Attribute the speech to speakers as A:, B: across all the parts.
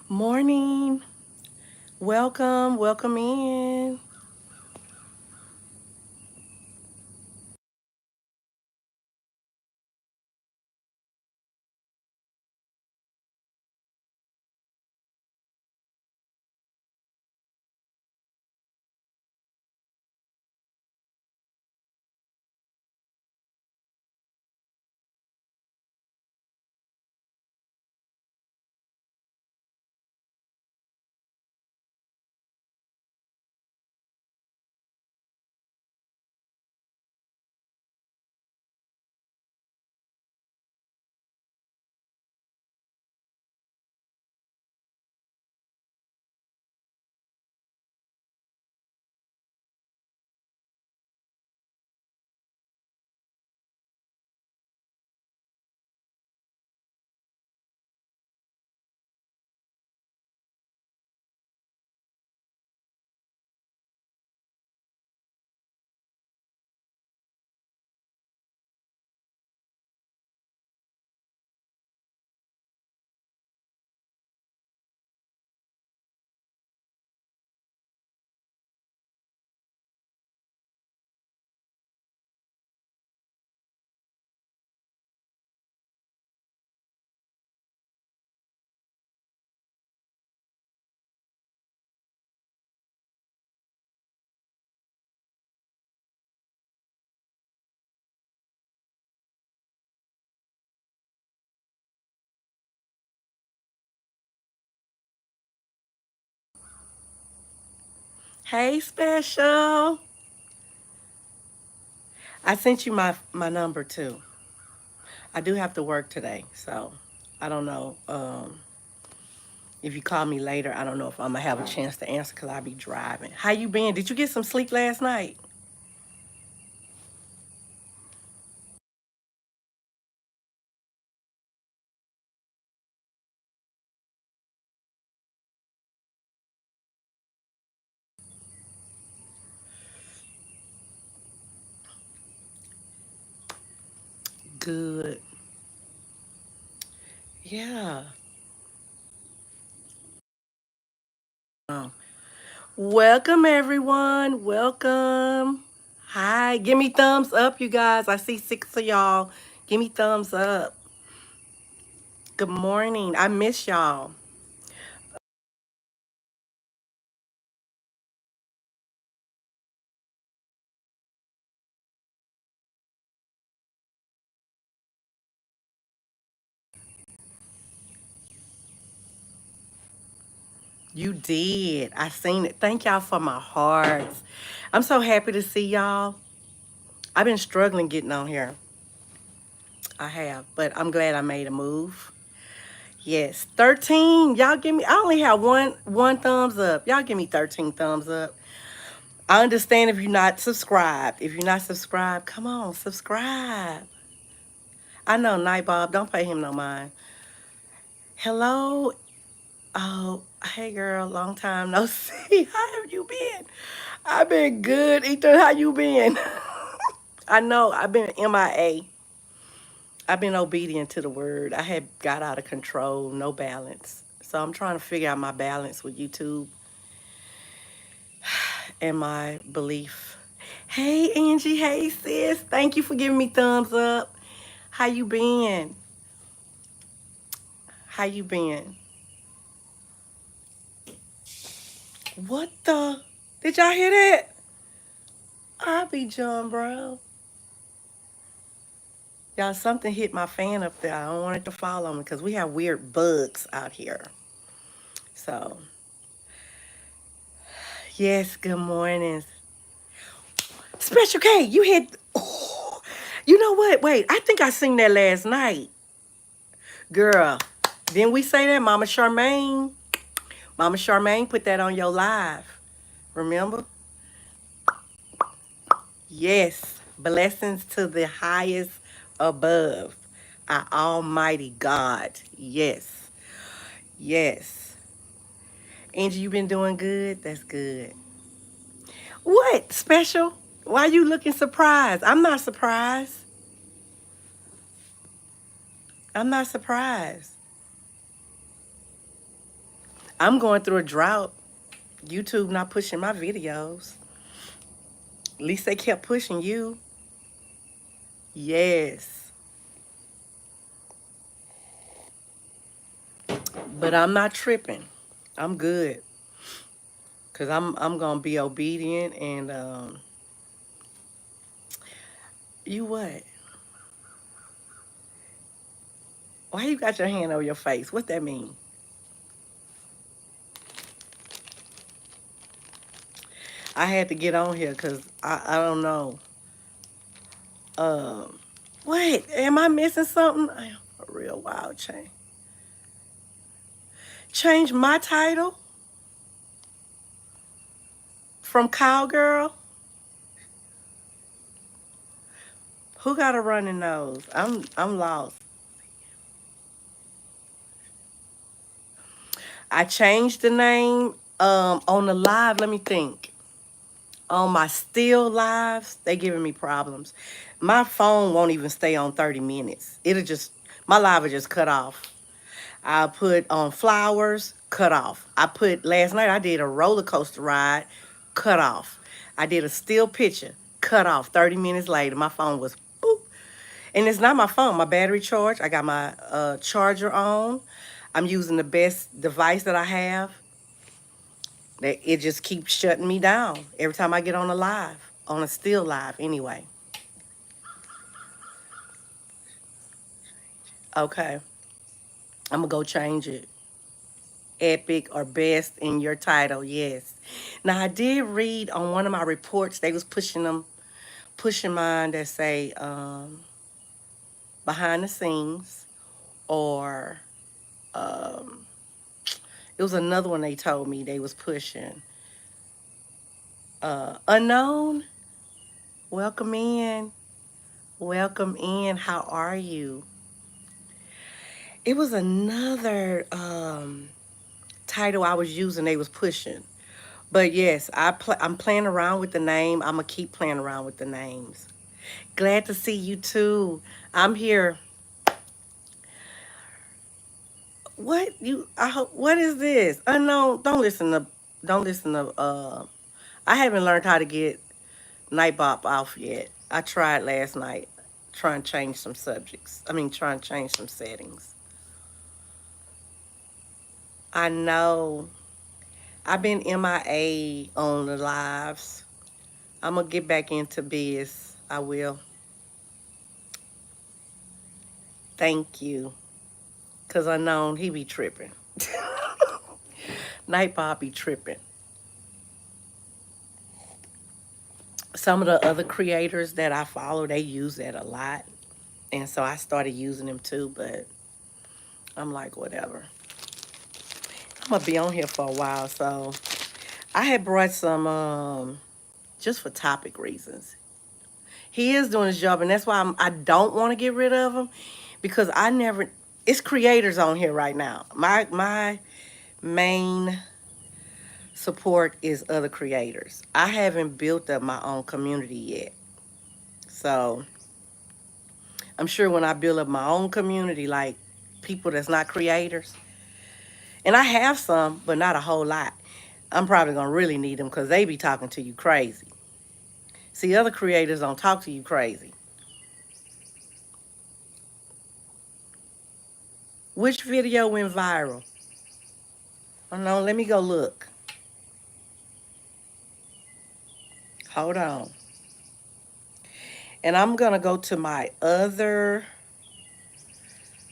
A: Morning. Welcome. Welcome in. Hey, special. I sent you my number too. I do have to work today, so I don't know. If you call me later, I don't know if I'm gonna have a chance to answer because I'll be driving. How you been? Did you get some sleep last night? Good. Yeah. Oh. Welcome everyone. Welcome. Hi. Give me thumbs up, you guys. I see 6 of y'all. Give me thumbs up. Good morning. I miss y'all. You did. I seen it. Thank y'all for my hearts. I'm so happy to see y'all. I've been struggling getting on here. I have, but I'm glad I made a move. Yes, 13. Y'all give me. I only have one thumbs up. Y'all give me 13 thumbs up. I understand if you're not subscribed. If you're not subscribed, come on, subscribe. I know, Night Bob. Don't pay him no mind. Hello. Oh, hey girl. Long time no see. How have you been? I've been good. Ethan, how you been? I know. I've been MIA. I've been obedient to the word. I had got out of control, no balance. So I'm trying to figure out my balance with YouTube and my belief. Hey Angie, hey sis. Thank you for giving me thumbs up. How you been? How you been? What the? Did y'all hear that? I be John, bro. Y'all, something hit my fan up there. I don't want it to fall on me because we have weird bugs out here. So, yes, good morning. Special K, you hit. Oh, you know what? Wait, I think I seen that last night. Girl, didn't we say that? Mama Charmaine? Mama Charmaine put that on your live. Remember? Yes. Blessings to the highest above. Our Almighty God. Yes. Yes. Angie, you been doing good? That's good. What? Special? Why you looking surprised? I'm not surprised. I'm not surprised. I'm going through a drought. YouTube not pushing my videos. At least they kept pushing you. Yes. But I'm not tripping. I'm good. Cause I'm gonna be obedient and you what? Why you got your hand over your face? What that mean? I had to get on here because I don't know. Um, what? Am I missing something? I am a real wild change. Change my title from cowgirl. Who got a running nose? I'm lost. I changed the name on the live. Let me think. On my still lives, they giving me problems. My phone won't even stay on 30 minutes. It'll just my live will just cut off. I put on flowers, cut off. I put last night I did a roller coaster ride, cut off. I did a still picture, cut off. 30 minutes later, my phone was boop. And it's not my phone, my battery charge. I got my charger on. I'm using the best device that I have. It just keeps shutting me down every time I get on a live, on a still live anyway. Okay, I'm gonna go change it. Epic or best in your title, yes. Now I did read on one of my reports, they was pushing mine that say behind the scenes or um, it was another one they told me they was pushing. Unknown, welcome in. Welcome in. How are you? It was another title I was using they was pushing. But yes, I'm playing around with the name. I'm going to keep playing around with the names. Glad to see you too. I'm here. What you I hope what is this? Unknown. Don't listen to I haven't learned how to get Nightbot off yet. I tried last night trying to change some subjects. I mean trying to change some settings. I know. I've been MIA on the lives. I'm gonna get back into biz. I will. Thank you. Cause Unknown, he be tripping. Nightbot be tripping. Some of the other creators that I follow, they use that a lot. And so I started using them too, but I'm like, whatever. I'm gonna be on here for a while, so I had brought some just for topic reasons. He is doing his job, and that's why I don't want to get rid of him because I never. It's creators on here right now. My main support is other creators. I haven't built up my own community yet, so I'm sure when I build up my own community, like people that's not creators, and I have some, but not a whole lot. I'm probably gonna really need them because they be talking to you crazy. See, other creators don't talk to you crazy. Which video went viral? Oh no, let me go look. Hold on. And I'm gonna go to my other.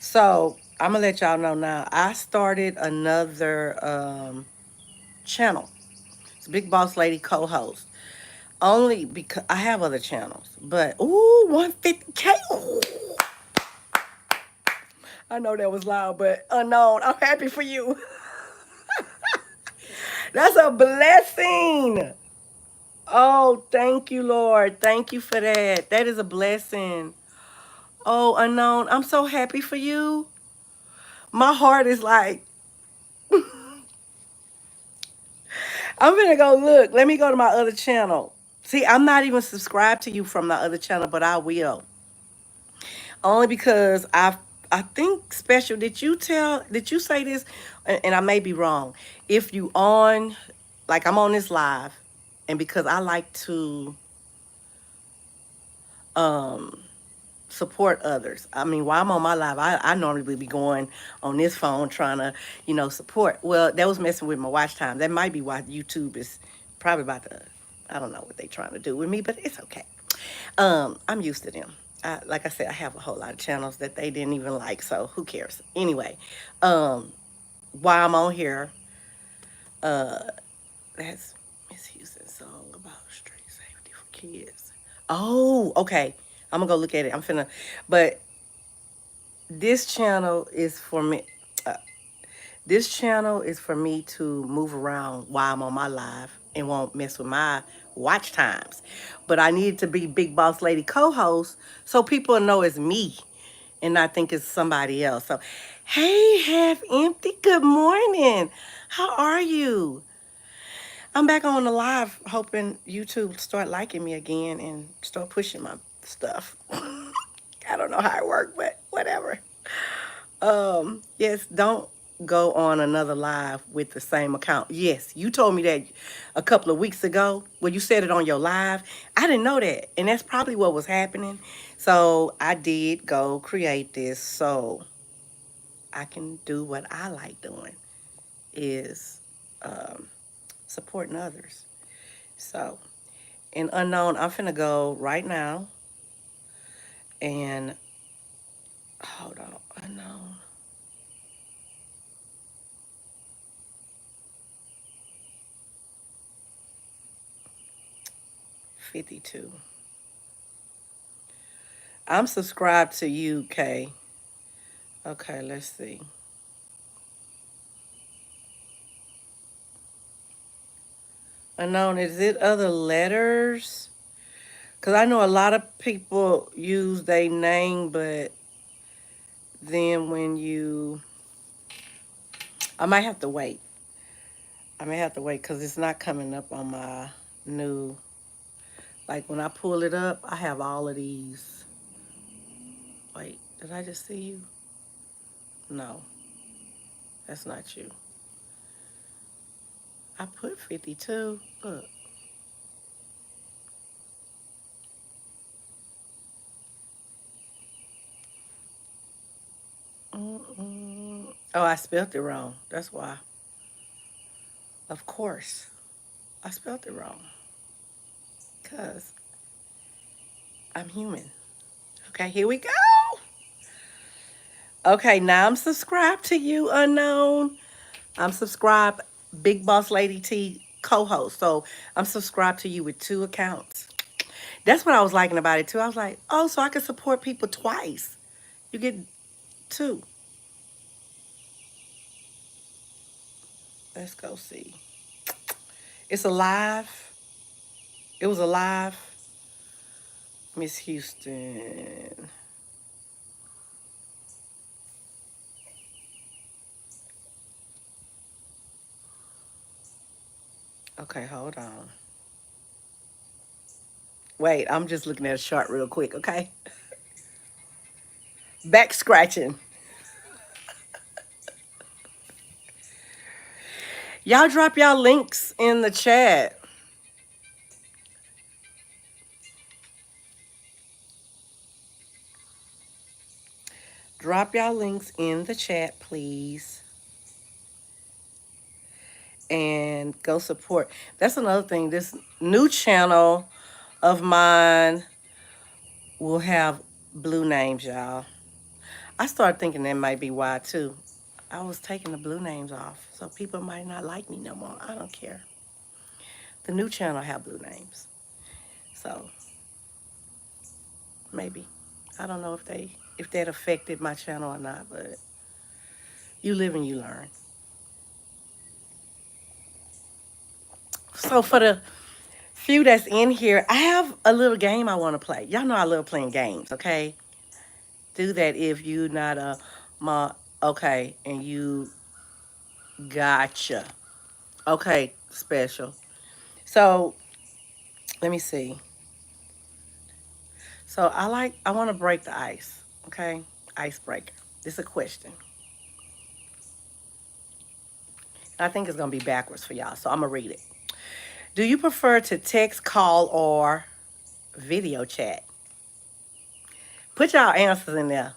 A: So I'm gonna let y'all know now. I started another channel. It's Big Boss Lady co-host. Only because I have other channels, but ooh, 150K. Ooh. I know that was loud, but Unknown, I'm happy for you. That's a blessing. Oh, thank you, Lord. Thank you for that. That is a blessing. Oh, Unknown, I'm so happy for you. My heart is like, I'm gonna go look. Let me go to my other channel. See, I'm not even subscribed to you from the other channel, but I will. Only because I think special. Did you say this? And I may be wrong. If you on, like I'm on this live, and because I like to um support others. I mean, while I'm on my live, I normally would be going on this phone trying to, support. Well, that was messing with my watch time. That might be why YouTube is probably about to, I don't know what they trying to do with me, but it's okay. I'm used to them. Like I said, I have a whole lot of channels that they didn't even like, so who cares? Anyway, um, while I'm on here, uh, that's Miss Houston's song about street safety for kids. Oh, okay. I'm gonna go look at it. I'm finna, but this channel is for me. Uh, this channel is for me to move around while I'm on my live and won't mess with my watch times. But I need to be Big Boss Lady co-host so people know it's me and not think it's somebody else. So, hey, Half Empty, good morning. How are you? I'm back on the live hoping YouTube start liking me again and start pushing my stuff. I don't know how it works, but whatever. Yes, don't go on another live with the same account. Yes, you told me that a couple of weeks ago when you said it on your live. I didn't know that, and that's probably what was happening. So I did go create this so I can do what I like doing is um, supporting others. So in unknown, I'm finna go right now and hold on, unknown. 52. I'm subscribed to you, Kay. Okay, let's see. Unknown, is it other letters? Because I know a lot of people use their name, but then when you. I might have to wait. I may have to wait because it's not coming up on my new. Like when I pull it up, I have all of these. Wait, did I just see you? No, that's not you. I put 52. Look. Mm-mm. Oh, I spelled it wrong. That's why. Of course. I spelled it wrong. Because I'm human. Okay, here we go. Okay, now I'm subscribed to you, unknown. I'm subscribed, Big Boss Lady T co-host. So I'm subscribed to you with two accounts. That's what I was liking about it too. I was like, oh, so I can support people twice. You get two. Let's go see. It's alive. It was alive. Miss Houston. Okay, hold on. Wait, I'm just looking at a chart real quick, okay? Back scratching. Y'all drop y'all links in the chat. Drop y'all links in the chat, please. And go support. That's another thing. This new channel of mine will have blue names, y'all. I started thinking that might be why, too. I was taking the blue names off, so people might not like me no more. I don't care. The new channel have blue names. So, maybe. I don't know if that affected my channel or not, but you live and you learn. So for the few that's in here, I have a little game I want to play. Y'all know I love playing games, okay? Do that if you not a ma okay, and you gotcha. Okay, special. So let me see. So I want to break the ice, okay? Icebreaker. This is a question. I think it's going to be backwards for y'all, so I'm going to read it. Do you prefer to text, call, or video chat? Put y'all answers in there.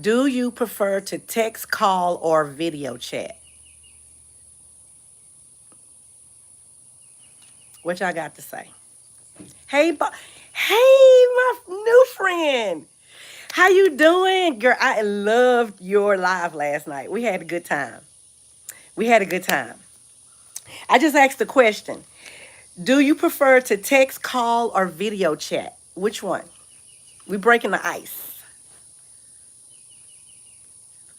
A: Do you prefer to text, call, or video chat? What y'all got to say? Hey, hey, my new friend. How you doing? Girl, I loved your live last night. We had a good time. We had a good time. I just asked the question. Do you prefer to text, call, or video chat? Which one? We breaking the ice.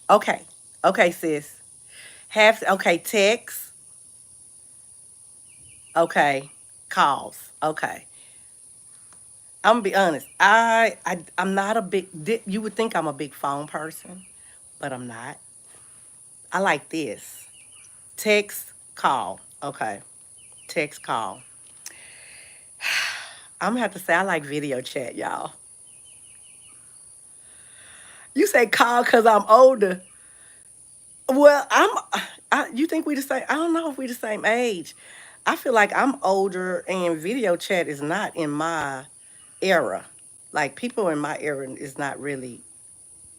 A: Okay. Okay, sis. Okay, text. Okay. Calls. Okay. I'm gonna be honest. I'm not a big. You would think I'm a big phone person, but I'm not. I like this. Text, call. Okay. Text, call. I'm gonna have to say I like video chat, y'all. You say call because I'm older. Well, you think we the same? I don't know if we the same age. I feel like I'm older, and video chat is not in my era. Like people in my era is not really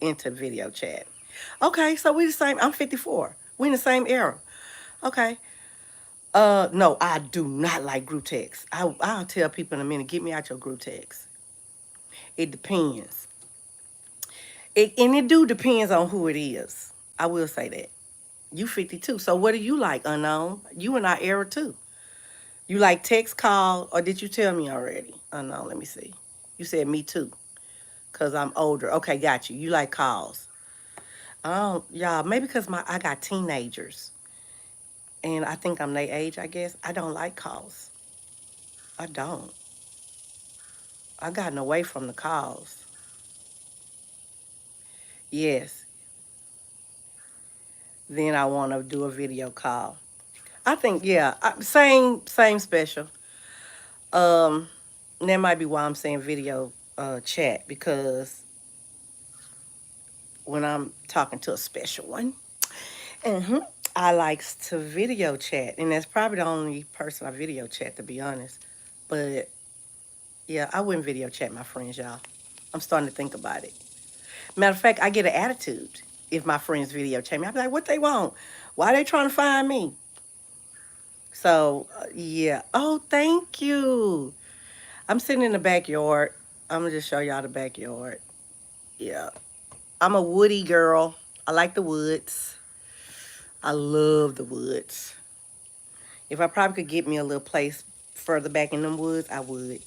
A: into video chat. Okay, so we the same. I'm 54. We in the same era. Okay. No, I do not like group text. I'll tell people in a minute, get me out your group text. It depends. And it depends on who it is. I will say that. You 52. So what do you like, unknown? You in our era too. You like text, call, or did you tell me already? Unknown, let me see. You said me too, because I'm older. Okay, got you. You like calls. Y'all, maybe because I got teenagers. And I think I'm their age, I guess. I don't like calls. I don't. I gotten away from the calls. Yes. Then I want to do a video call. I think, yeah, same special. Um, that might be why I'm saying video chat, because when I'm talking to a special one, hmm I likes to video chat, and that's probably the only person I video chat, to be honest. But yeah, I wouldn't video chat my friends, y'all. I'm starting to think about it. Matter of fact, I get an attitude if my friends video chat me. I be like, what they want? Why they trying to find me? So yeah. Oh, thank you. I'm sitting in the backyard. I'm gonna just show y'all the backyard. Yeah. I'm a woody girl. I like the woods. I love the woods. If I probably could get me a little place further back in them woods, I would.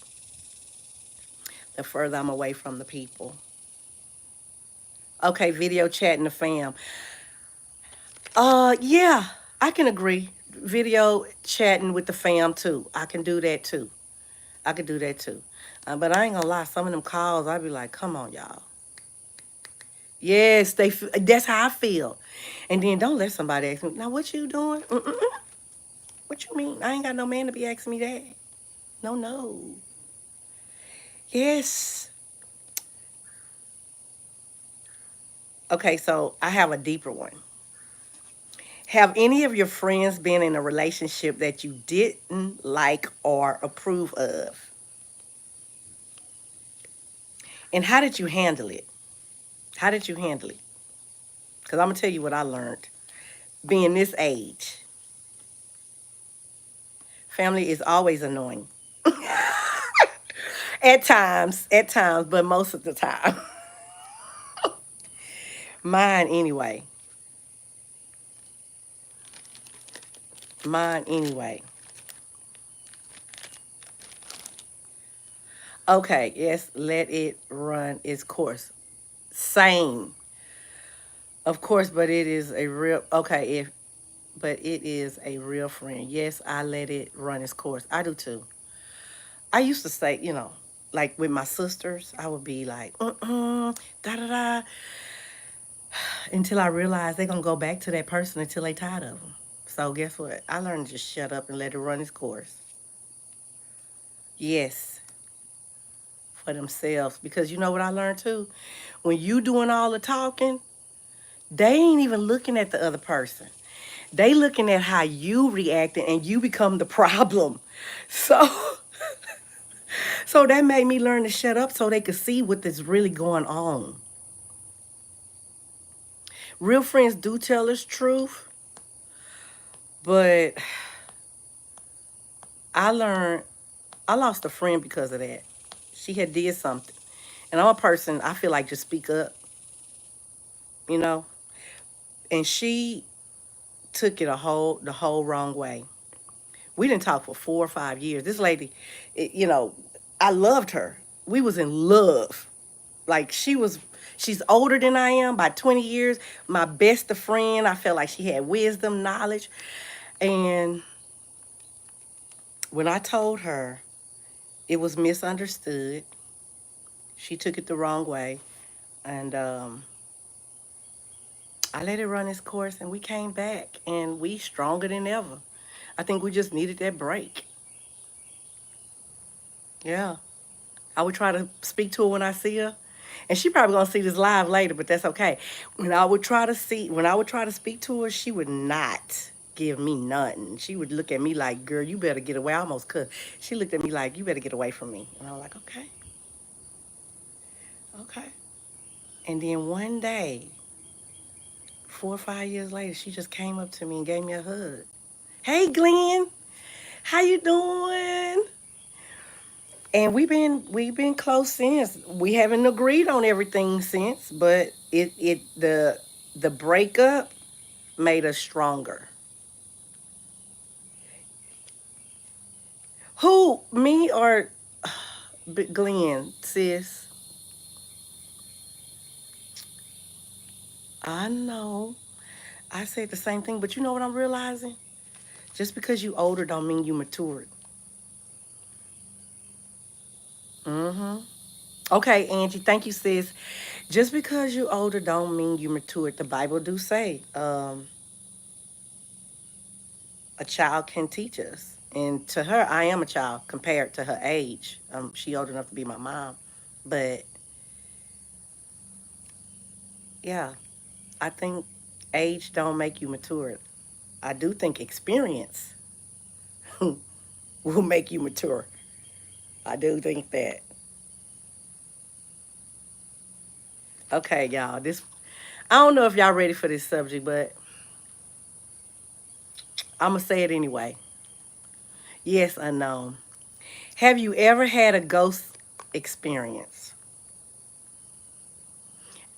A: The further I'm away from the people. Okay, video chatting the fam. Yeah, I can agree. Video chatting with the fam too. I can do that too. I could do that too. But I ain't gonna lie, some of them calls, I be like, come on, y'all. Yes, that's how I feel. And then don't let somebody ask me, now what you doing? What you mean? I ain't got no man to be asking me that. No, no. Yes. Okay, so I have a deeper one. Have any of your friends been in a relationship that you didn't like or approve of? And how did you handle it? How did you handle it? Because I'm going to tell you what I learned. Being this age, family is always annoying. At times, but most of the time. Mine anyway. Mine anyway. Okay, yes, let it run its course. Same. Of course, but it is a real, okay, but it is a real friend. Yes, I let it run its course. I do too. I used to say, like with my sisters, I would be like, da da da, until I realized they're gonna go back to that person until they tired of them. So guess what? I learned to just shut up and let it run its course. Yes, for themselves. Because you know what I learned too? When you doing all the talking, They ain't even looking at the other person. They looking at how you reacting and you become the problem. So so that made me learn to shut up so they could see what is really going on. Real friends do tell us truth, but I learned I lost a friend because of that. She had did something. And I'm a person, I feel like just speak up, you know? And she took it the whole wrong way. We didn't talk for 4 or 5 years. This lady, I loved her. We was in love. Like she's older than I am by 20 years. My best of friend. I felt like she had wisdom, knowledge. And when I told her it was misunderstood, she took it the wrong way. And I let it run its course and we came back and we stronger than ever. I think we just needed that break. Yeah. I would try to speak to her when I see her. And she probably gonna see this live later, but that's okay. When I would try to speak to her, she would not give me nothing. She would look at me like, girl, you better get away. I almost could. She looked at me like, you better get away from me. And I was like, okay, okay. And then one day, 4 or 5 years later, she just came up to me and gave me a hug. Hey, Glenn, how you doing? And we've been close since. We haven't agreed on everything since, but the breakup made us stronger. Who, me or Glenn, sis? I know. I said the same thing, but you know what I'm realizing? Just because you older don't mean you matured. Mm-hmm. Okay, Angie, thank you, sis. Just because you older don't mean you matured. The Bible do say, a child can teach us. And to her, I am a child compared to her age. She old enough to be my mom. But yeah, I think age don't make you mature. I do think experience will make you mature. I do think that. Okay, y'all. I don't know if y'all ready for this subject, but I'm gonna say it anyway. Yes, unknown. Have you ever had a ghost experience?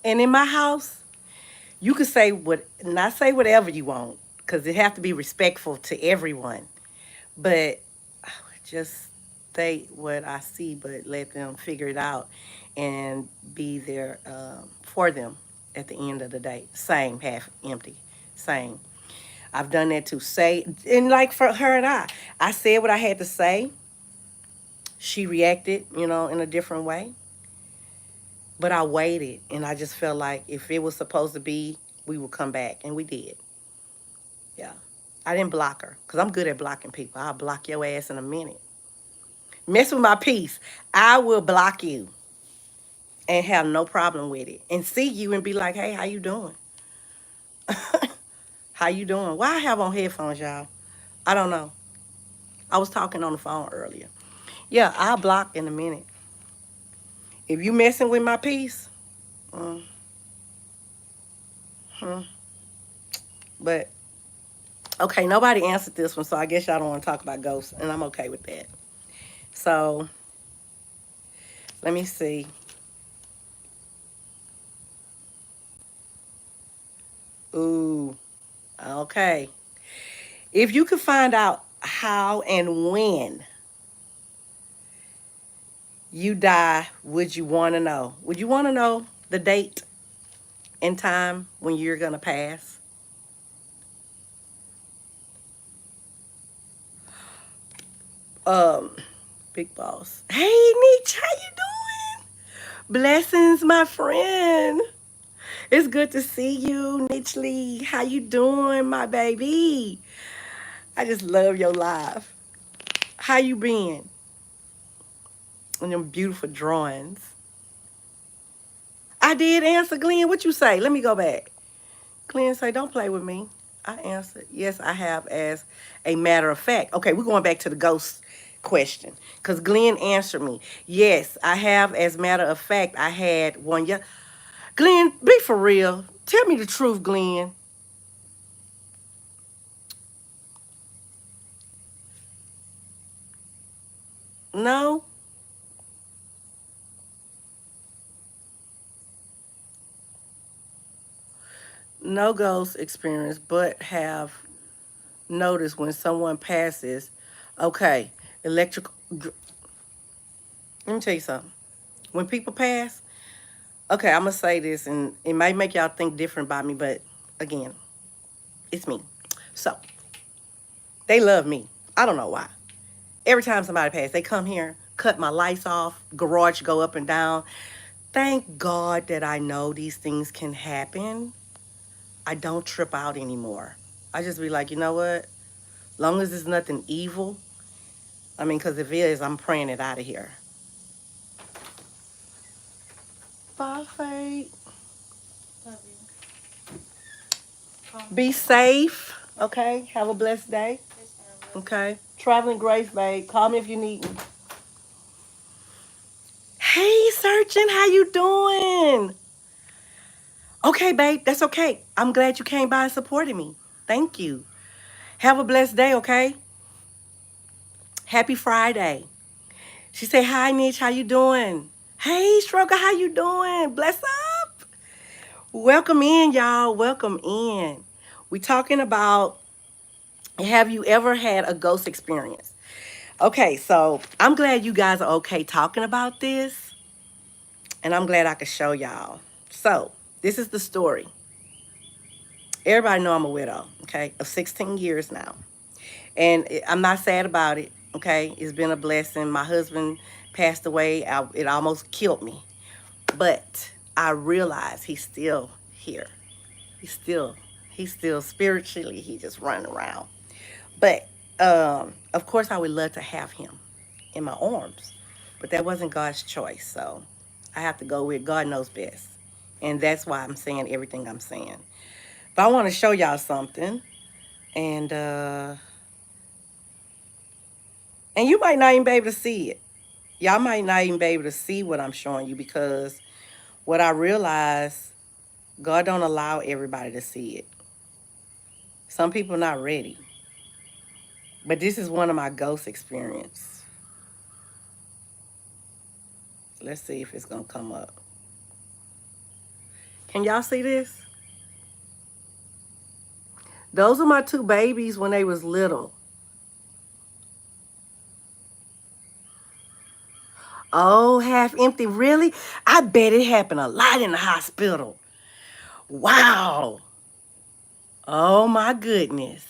A: And in my house, you could say not say whatever you want, because it have to be respectful to everyone. But just state what I see, but let them figure it out and be there for them at the end of the day. Same, half empty, same. I've done that too. Say, and like for her and I said what I had to say. She reacted, in a different way. But I waited, and I just felt like if it was supposed to be, we would come back, and we did. Yeah. I didn't block her, because I'm good at blocking people. I'll block your ass in a minute. Mess with my peace. I will block you and have no problem with it. And see you and be like, hey, how you doing? How you doing? Why I have on headphones, y'all? I don't know. I was talking on the phone earlier. Yeah, I'll block in a minute. If you messing with my peace, mm, hmm. But, okay, nobody answered this one, so I guess y'all don't want to talk about ghosts, and I'm okay with that. So, let me see. Ooh, okay. If you could find out how and when you die, would you want to know? Would you want to know the date and time when you're going to pass? Um, Big Boss. Hey, Nietzsche, how you doing? Blessings, my friend. It's good to see you, Nietzsche. How you doing, my baby? I just love your live. How you been? And them beautiful drawings. I did answer, Glenn. What you say? Let me go back. Glenn say, don't play with me. I answered, yes, I have, as a matter of fact. Okay, we're going back to the ghost question. Because Glenn answered me. Yes, I have, as a matter of fact. I had one. Yeah. Glenn, be for real. Tell me the truth, Glenn. No? No ghost experience, but have noticed when someone passes. Okay, electrical. Let me tell you something. When people pass, okay, I'm going to say this, and it might make y'all think different about me, but again, it's me. So, they love me. I don't know why. Every time somebody passes, they come here, cut my lights off, garage go up and down. Thank God that I know these things can happen. I don't trip out anymore. I just be like, you know what? Long as it's nothing evil. I mean, because if it is, I'm praying it out of here. Bye, Faith.
B: Love you.
A: Be safe. Okay. Have a blessed day.
B: Yes, ma'am.
A: Okay. Traveling grace, babe. Call me if you need me. Hey, Surgeon, how you doing? Okay, babe, that's okay. I'm glad you came by and supported me. Thank you. Have a blessed day, okay? Happy Friday. She said, hi, Niche, how you doing? Hey, Struggle, how you doing? Bless up. Welcome in, y'all. Welcome in. We talking about, have you ever had a ghost experience? Okay, so I'm glad you guys are okay talking about this, and I'm glad I could show y'all. So, this is the story. Everybody know I'm a widow, okay, of 16 years now. And I'm not sad about it, okay? It's been a blessing. My husband passed away. It almost killed me. But I realize he's still here. He's still spiritually, he just running around. But, of course, I would love to have him in my arms. But that wasn't God's choice, so I have to go with God knows best. And that's why I'm saying everything I'm saying. But I want to show y'all something. And you might not even be able to see it. Y'all might not even be able to see what I'm showing you, because what I realize, God don't allow everybody to see it. Some people not ready. But this is one of my ghost experience. Let's see if it's going to come up. Can y'all see this? Those are my two babies when they was little. Oh, half empty. Really? I bet it happened a lot in the hospital. Wow. Oh, my goodness.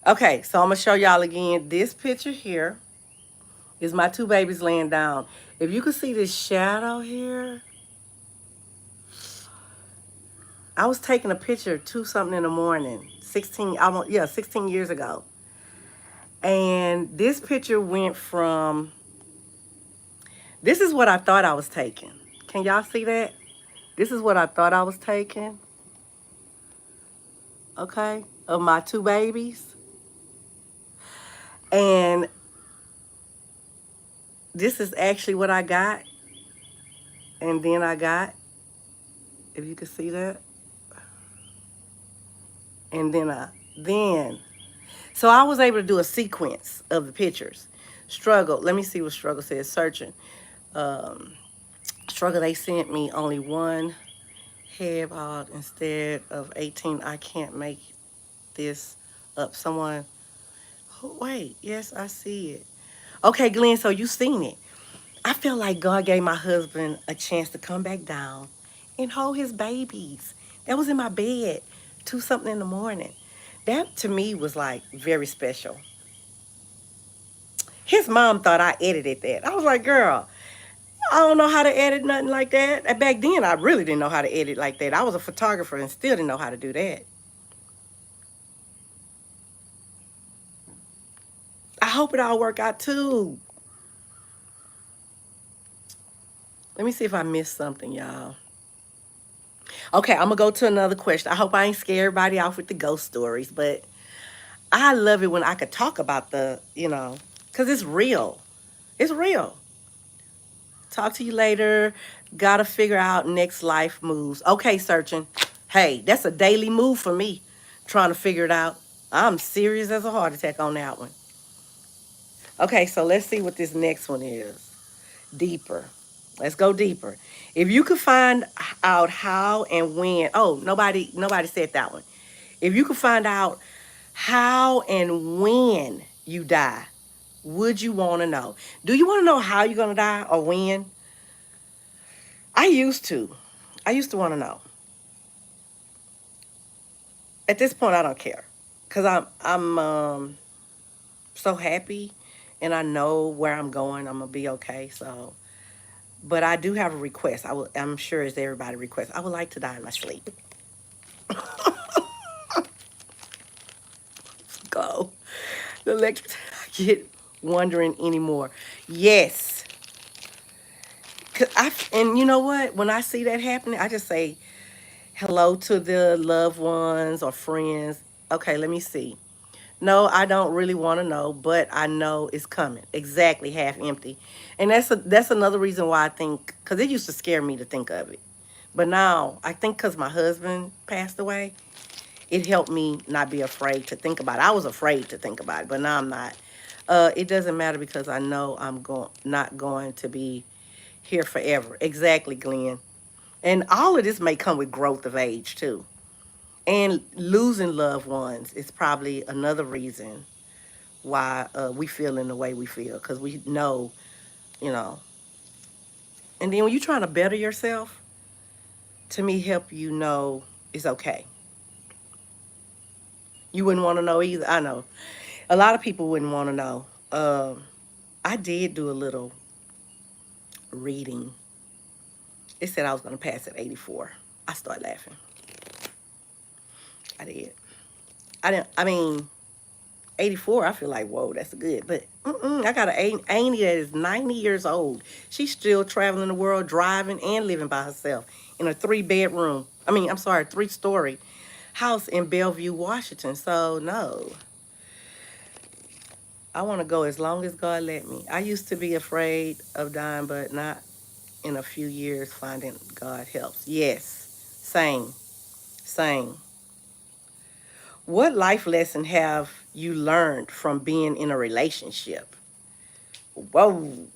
A: Okay, so I'm going to show y'all again. This picture here is my two babies laying down. If you can see this shadow here, I was taking a picture 2 something in the morning, 16 years ago. And this picture went from, this is what I thought I was taking. Can y'all see that? This is what I thought I was taking. Okay, of my two babies. And this is actually what I got. And then I got, if you can see that. And then, so I was able to do a sequence of the pictures. Struggle, let me see what Struggle says, searching. Um, Struggle, they sent me only one head bod instead of 18. I can't make this up. Someone, oh, wait, yes, I see it. Okay, Glenn, so you seen it. I feel like God gave my husband a chance to come back down and hold his babies. That was in my bed, 2 something in the morning. That to me was like very special. His mom thought I edited that. I was like, girl, I don't know how to edit nothing like that. And back then, I really didn't know how to edit like that. I was a photographer and still didn't know how to do that. I hope it all work out too. Let me see if I missed something, y'all. Okay, I'm gonna go to another question. I hope I ain't scare everybody off with the ghost stories, but I love it when I could talk about because it's real. It's real. Talk to you later. Gotta figure out next life moves. Okay, searching. Hey, that's a daily move for me. Trying to figure it out. I'm serious as a heart attack on that one. Okay, so let's see what this next one is. Deeper. Let's go deeper. If you could find out how and when, oh, nobody said that one. If you could find out how and when you die, would you want to know? Do you want to know how you're going to die or when? I used to. I used to want to know. At this point, I don't care because I'm so happy, and I know where I'm going. I'm gonna be okay. So, but I do have a request. I'm sure it's everybody request. I would like to die in my sleep. Go. The electric. I get wondering anymore. Yes. And you know what? When I see that happening, I just say hello to the loved ones or friends. Okay, let me see. No, I don't really want to know, but I know it's coming. Exactly, half empty. And that's another reason why I think, because it used to scare me to think of it. But now, I think because my husband passed away, it helped me not be afraid to think about it. I was afraid to think about it, but now I'm not. It doesn't matter because I know not going to be here forever. Exactly, Glenn. And all of this may come with growth of age, too. And losing loved ones is probably another reason why we feel in the way we feel because we know, you know. And then when you're trying to better yourself, to me, help you know it's okay. You wouldn't want to know either. I know a lot of people wouldn't want to know. I did do a little reading. It said I was going to pass at 84. I started laughing. I did. I didn't. I mean, 84. I feel like whoa, that's good. But I got an auntie that is 90 years old. She's still traveling the world, driving and living by herself in a 3 bedroom. I mean, I'm sorry, 3-story house in Bellevue, Washington. So no, I want to go as long as God let me. I used to be afraid of dying, but not in a few years. Finding God helps. Yes, same, same. What life lesson have you learned from being in a relationship? Whoa,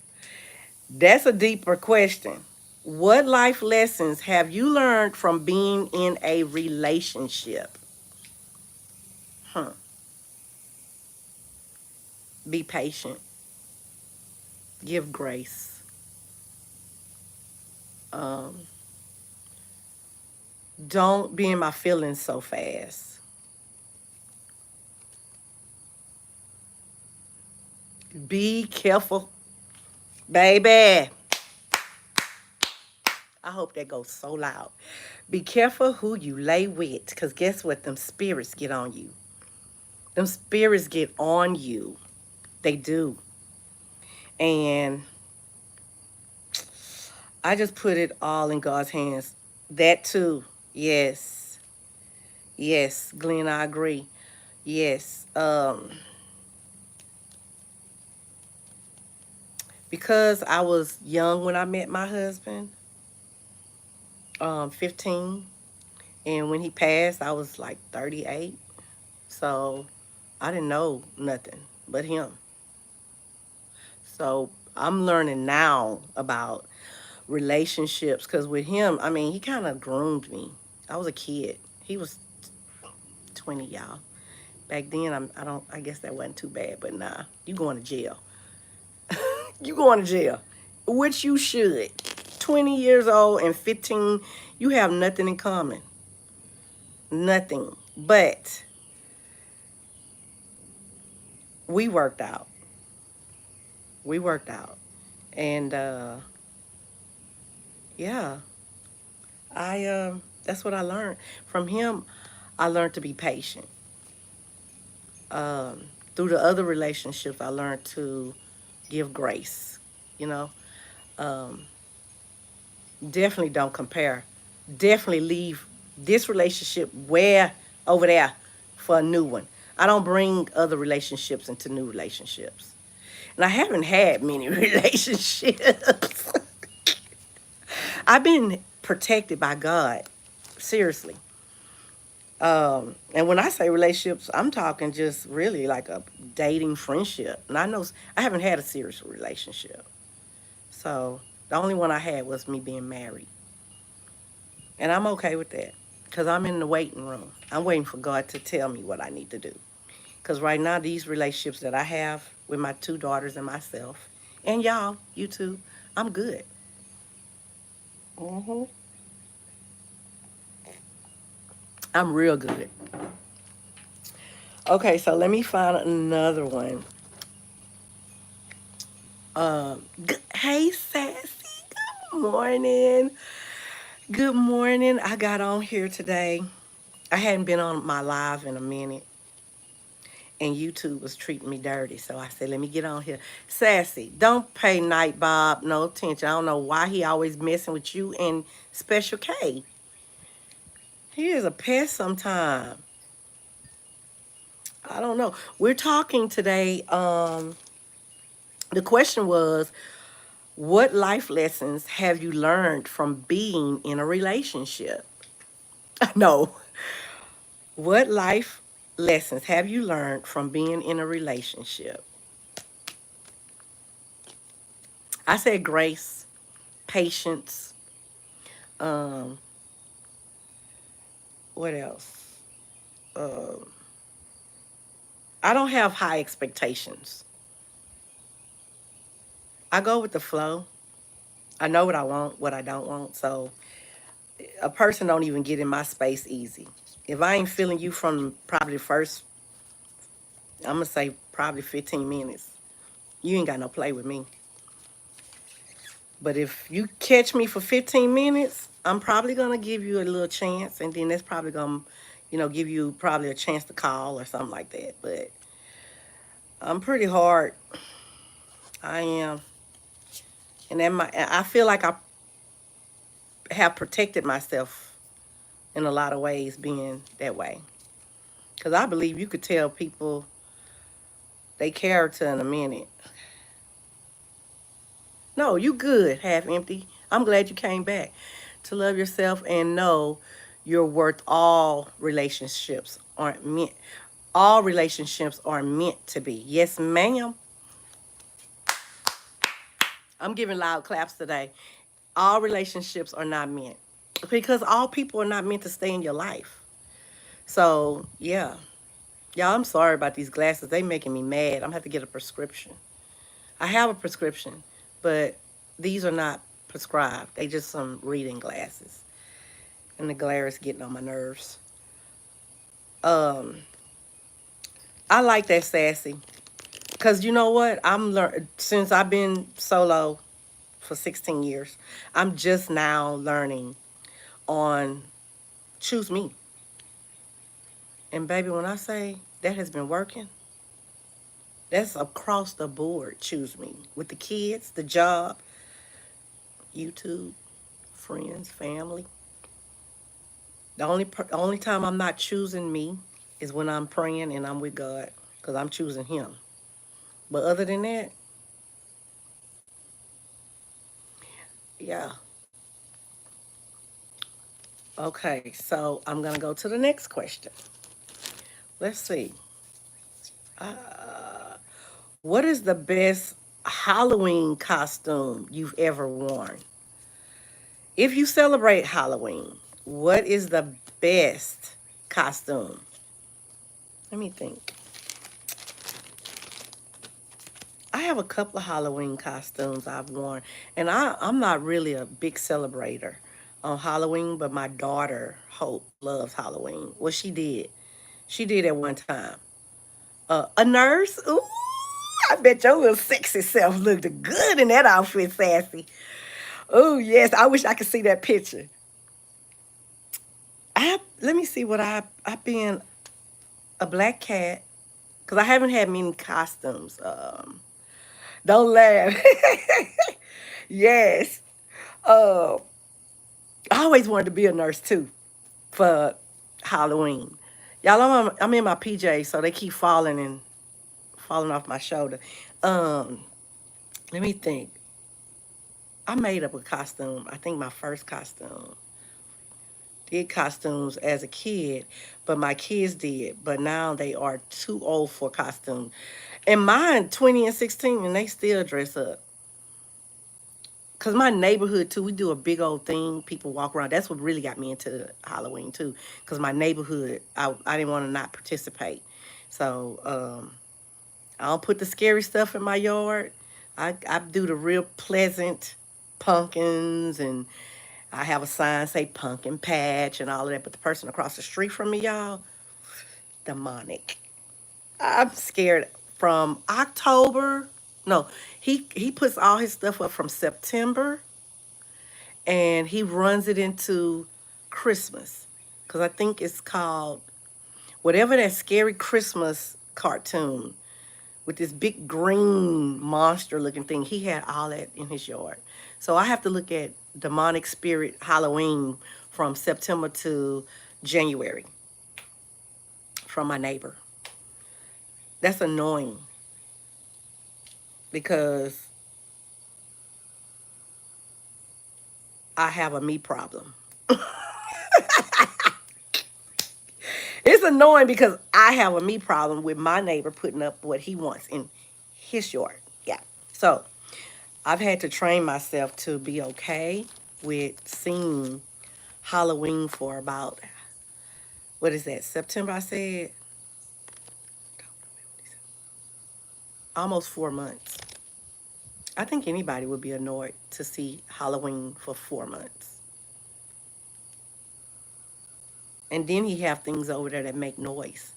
A: that's a deeper question. What life lessons have you learned from being in a relationship? Huh. Be patient. Give grace. Um, don't be in my feelings so fast. Be careful, baby. I hope that goes so loud. Be careful who you lay with, because guess what? Them spirits get on you. Them spirits get on you. They do. And I just put it all in God's hands. That too. Yes. Yes. Glenn, I agree. Yes. Because I was young when I met my husband, 15. And when he passed, I was like 38. So I didn't know nothing but him. So I'm learning now about relationships because with him, I mean, he kind of groomed me. I was a kid. He was 20, y'all. Back then, I guess that wasn't too bad, but nah, you going to jail. You going to jail, which you should. 20 years old and 15, you have nothing in common. Nothing. But we worked out. We worked out. And yeah, that's what I learned from him. I learned to be patient. Through the other relationships, I learned to give grace. You know, um, definitely don't compare. Definitely leave this relationship where over there for a new one. I don't bring other relationships into new relationships. And I haven't had many relationships. I've been protected by God. Seriously. And when I say relationships, I'm talking just really like a dating friendship. And I know I haven't had a serious relationship. So the only one I had was me being married. And I'm okay with that because I'm in the waiting room. I'm waiting for God to tell me what I need to do. Because right now, these relationships that I have with my two daughters and myself, and y'all, you too, I'm good. hmm I'm real good. Okay, so let me find another one. Hey, Sassy. Good morning. Good morning. I got on here today. I hadn't been on my live in a minute, and YouTube was treating me dirty. So I said, let me get on here. Sassy, don't pay Night Bob no attention. I don't know why he always messing with you and Special K. He is a pest sometime. I don't know. We're talking today. The question was, what life lessons have you learned from being in a relationship? No. What life lessons have you learned from being in a relationship? I said grace, patience. Um, what else? Um, I don't have high expectations. I go with the flow. I know what I want, what I don't want. So a person don't even get in my space easy. If I ain't feeling you from probably the first, I'm gonna say probably 15 minutes, you ain't got no play with me. But if you catch me for 15 minutes, I'm probably gonna give you a little chance, and then that's probably gonna, give you probably a chance to call or something like that. But I'm pretty hard. I am, and then I feel like I have protected myself in a lot of ways being that way. Cause I believe you could tell people they character in a minute. No, you good, half empty. I'm glad you came back. To love yourself and know you're worth all relationships are meant to be. Yes, ma'am. I'm giving loud claps today. All relationships are not meant. Because all people are not meant to stay in your life. So yeah. Y'all, I'm sorry about these glasses. They making me mad. I'm gonna have to get a prescription. I have a prescription, but these are not prescribed. They just some reading glasses. And the glare is getting on my nerves. Um, I like that, Sassy. Cause you know what? I'm learn since I've been solo for 16 years. I'm just now learning on choose me. And baby, when I say that has been working, that's across the board. Choose me with the kids, the job, YouTube, friends, family. The only time I'm not choosing me is when I'm praying and I'm with God, cause I'm choosing Him. But other than that, yeah. Okay, so I'm gonna go to the next question. Let's see. What is the best Halloween costume you've ever worn? If you celebrate Halloween, what is the best costume? Let me think. I have a couple of Halloween costumes I've worn, and I'm not really a big celebrator on Halloween, but my daughter, Hope, loves Halloween. Well, she did. She did at one time. A nurse? Ooh, I bet your little sexy self looked good in that outfit, Sassy. Oh, yes, I wish I could see that picture. Let me see what I've been a black cat, because I haven't had many costumes. Don't laugh. Yes. Uh, I always wanted to be a nurse too, for Halloween. Y'all, I'm in my PJs, so they keep falling off my shoulder. Um, Let me think. I made up a costume. I think my first costume. Did costumes as a kid, but my kids did. But now they are too old for costumes. And mine, 20 and 16, and they still dress up. Cause my neighborhood too, we do a big old thing. People walk around. That's what really got me into Halloween too. Cause my neighborhood, I didn't want to not participate. So I don't put the scary stuff in my yard. I do the real pleasant pumpkins, and I have a sign say pumpkin patch and all of that. But the person across the street from me, y'all, demonic. I'm scared from October. No, he puts all his stuff up from September, and he runs it into Christmas. Cause I think it's called whatever that scary Christmas cartoon with this big green monster looking thing. He had all that in his yard. So I have to look at demonic spirit Halloween from September to January from my neighbor. That's annoying because I have a me problem. It's annoying because I have a me problem with my neighbor putting up what he wants in his yard. Yeah. So I've had to train myself to be okay with seeing Halloween for about, what is that, September, I said? Almost 4 months. I think anybody would be annoyed to see Halloween for 4 months. And then he have things over there that make noise.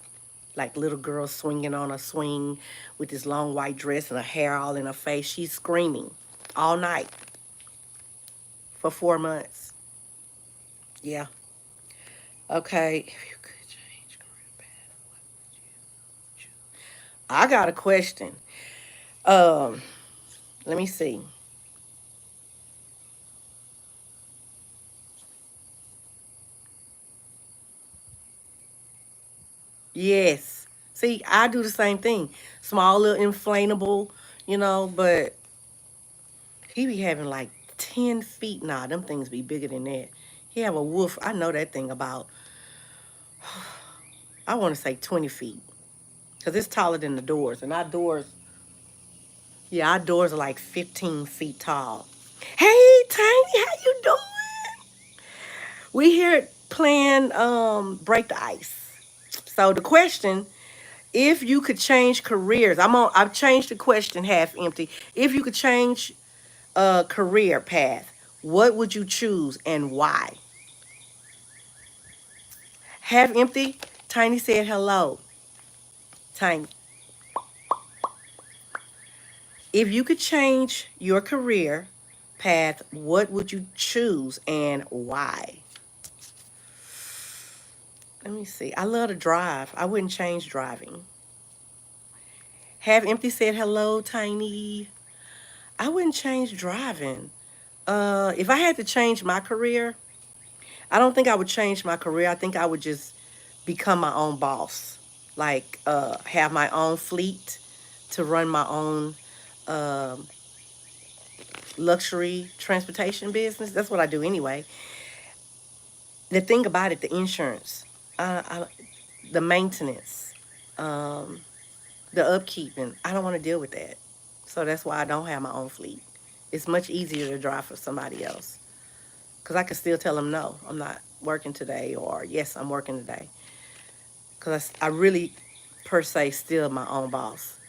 A: Like little girl swinging on a swing with this long white dress and her hair all in her face. She's screaming all night for 4 months. Yeah. Okay. If you could change career path, what would you choose? I got a question. Um, Let me see. Yes. See, I do the same thing. Small little inflatable, but he be having like 10 feet now. Them things be bigger than that. He have a wolf. I know that thing about, I want to say 20 feet. Because it's taller than the doors. And our doors, yeah, our doors are like 15 feet tall. Hey, Tiny, how you doing? We here playing Break the Ice. So the question, if you could change careers, I've changed the question half empty. If you could change a career path, what would you choose and why? Half empty, Tiny said hello. Tiny, if you could change your career path, what would you choose and why? Let me see. I love to drive. I wouldn't change driving. Half empty said hello, Tiny. I wouldn't change driving. If I had to change my career, I don't think I would change my career. I think I would just become my own boss. Like have my own fleet to run my own um luxury transportation business. That's what I do anyway. The thing about it, the insurance, I, the maintenance, um, the upkeep, and I don't want to deal with that. So that's why I don't have my own fleet. It's much easier to drive for somebody else because I can still tell them no, I'm not working today, or yes, I'm working today. Because I really, per se, still my own boss.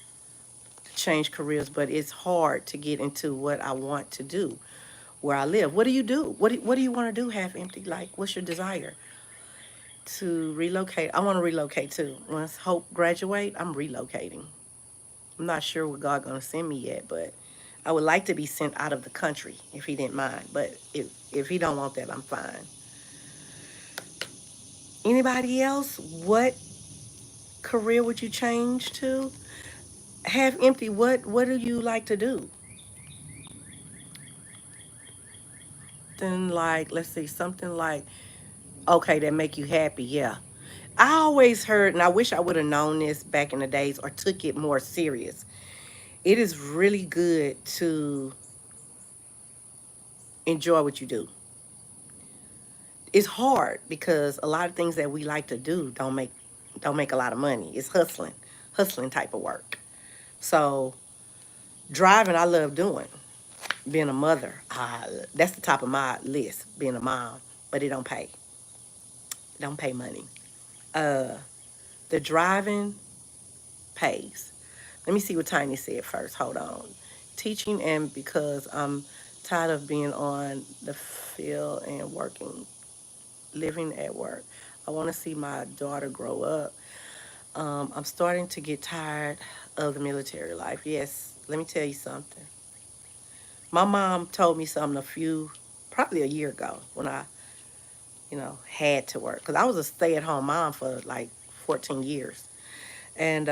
A: To change careers, but it's hard to get into what I want to do where I live. What do you do? What do you want to do? Half empty. Like, what's your desire to relocate? I want to relocate too. Once Hope graduate, I'm relocating. I'm not sure where God gonna send me yet, but I would like to be sent out of the country if He didn't mind. But if He don't want that, I'm fine. Anybody else? What career would you change to? Half empty. What do you like to do? Then like, let's see, something like Okay, that make you happy, yeah. I always heard, and I wish I would have known this back in the days or took it more serious. It is really good to enjoy what you do. It's hard because a lot of things that we like to do don't make a lot of money. It's hustling type of work. So driving, I love doing. Being a mother, that's the top of my list. Being a mom, but it don't pay money. Uh, the driving pays. Let me see what Tiny said first. Hold on. Teaching and because I'm tired of being on the field and working, living at work. I want to see my daughter grow up. I'm starting to get tired of the military life. Yes, let me tell you something. My mom told me something probably a year ago when I, had to work. Because I was a stay-at-home mom for like 14 years. And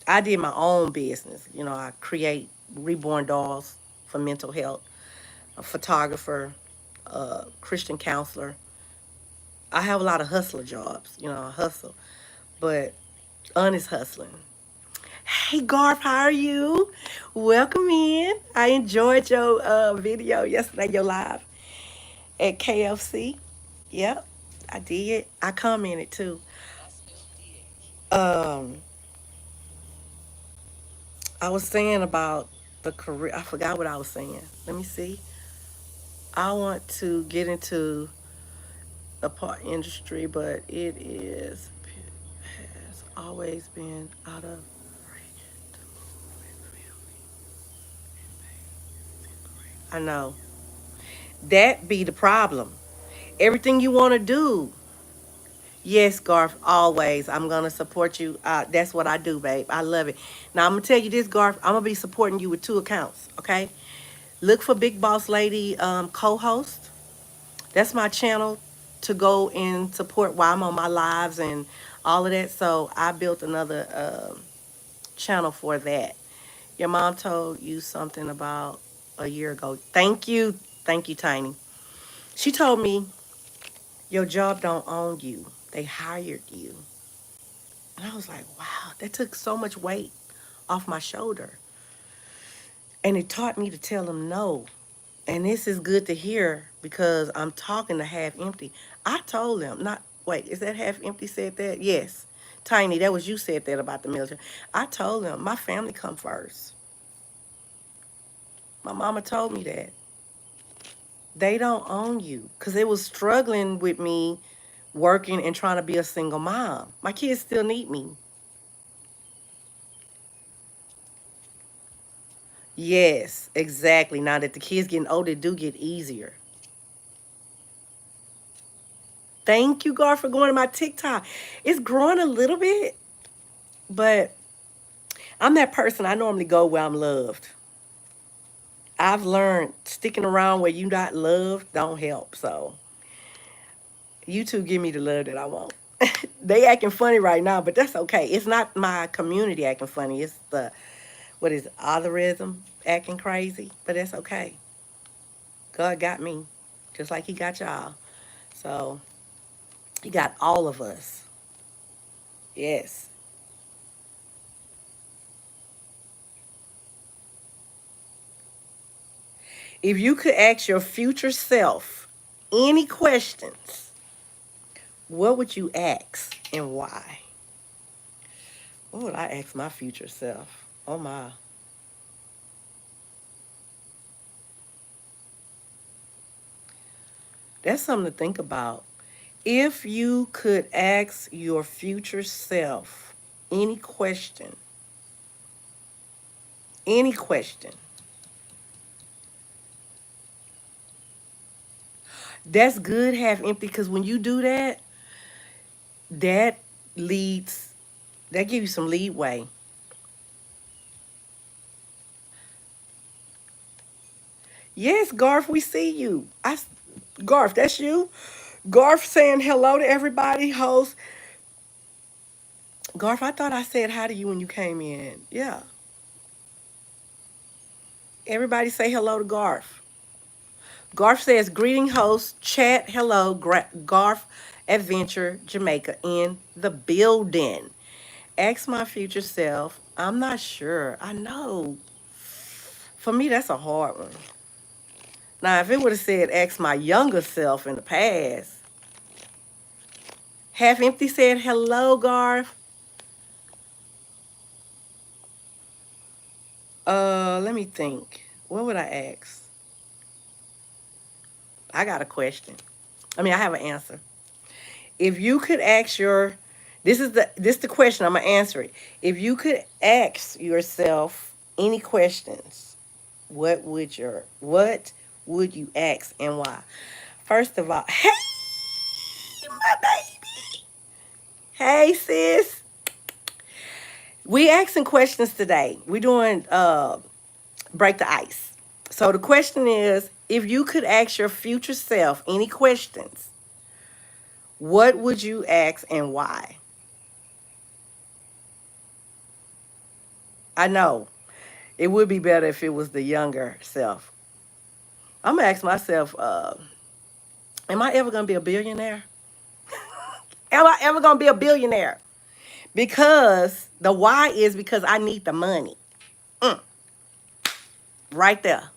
A: I did my own business. I create reborn dolls for mental health, a photographer, a Christian counselor. I have a lot of hustler jobs, I hustle, but honest hustling. Hey Garth, how are you? Welcome in. I enjoyed your video yesterday, your live at KFC. Yep, I did. I commented too. Um, I was saying about the career. I forgot what I was saying. Let me see. I want to get into the part industry, but has always been out of. I know that be the problem. Everything you want to do. Yes, Garth, always. I'm going to support you. That's what I do, babe. I love it. Now, I'm going to tell you this, Garth. I'm going to be supporting you with two accounts, okay? Look for Big Boss Lady co-host. That's my channel to go and support while I'm on my lives and all of that. So I built another channel for that. Your mom told you something about a year ago. Thank you. Thank you, Tiny. She told me your job don't own you. They hired you. And I was like, wow, that took so much weight off my shoulder. And it taught me to tell them no. And this is good to hear because I'm talking to half empty. I told them, not, wait, is that half empty said that? Yes. Tiny, that was you said that about the military. I told them, my family come first. My mama told me that. They don't own you because they was struggling with me working and trying to be a single mom. My kids still need me. Yes, exactly. Now that the kids getting older, it do get easier. Thank you, God, for going to my TikTok. It's growing a little bit, but I'm that person. I normally go where I'm loved. I've learned sticking around where you not loved don't help. So YouTube give me the love that I want. They acting funny right now, but that's okay. It's not my community acting funny. It's the what is it, algorithm acting crazy, but that's okay. God got me, just like He got y'all. So He got all of us. Yes. If you could ask your future self any questions, what would you ask and why? What would I ask my future self? Oh my. That's something to think about. If you could ask your future self any question, that's good, half empty, because when you do that, that leads, that gives you some leeway. Yes, Garth, we see you. Garth, that's you? Garth saying hello to everybody, host. Garth, I thought I said hi to you when you came in. Yeah. Everybody say hello to Garth. Garth says, greeting host, chat, hello, Garth Adventure, Jamaica in the building. Ask my future self. I'm not sure. I know. For me, that's a hard one. Now, if it would have said, ask my younger self in the past, Half Empty said, hello, Garth. Let me think. What would I ask? I got a question. I have an answer. If you could ask your, this the question, I'm gonna answer it. If you could ask yourself any questions, what would you ask and why? First of all, hey, my baby. Hey, sis. We asking questions today. We doing break the ice. So the question is, if you could ask your future self any questions, what would you ask and why? I know it would be better if it was the younger self. I'm gonna ask myself, am I ever gonna be a billionaire? Am I ever gonna be a billionaire? Because the why is because I need the money. Mm, right there.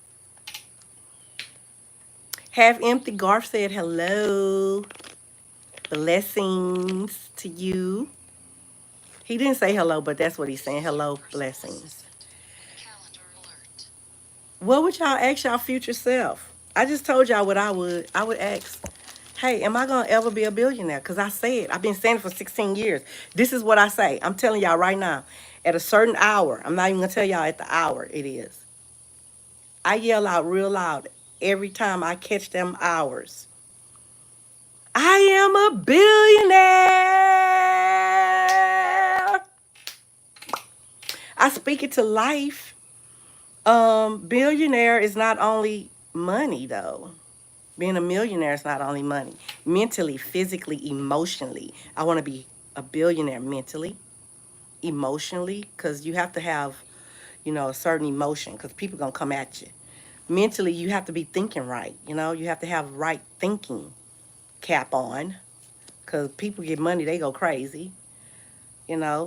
A: Half Empty Garth said hello. Blessings to you. He didn't say hello, but that's what he's saying. Hello, blessings. What would y'all ask y'all future self? I just told y'all what I would. I would ask, hey, am I going to ever be a billionaire? Because I said, I've been saying it for 16 years. This is what I say. I'm telling y'all right now. At a certain hour, I'm not even going to tell y'all at the hour it is. I yell out real loud every time I catch them hours. I am a billionaire. I speak it to life. Billionaire is not only money, though. Being a millionaire is not only money. Mentally, physically, emotionally. I want to be a billionaire mentally, emotionally, because you have to have, a certain emotion, because people going to come at you. Mentally, you have to be thinking right. You have to have right thinking cap on, because people get money, they go crazy.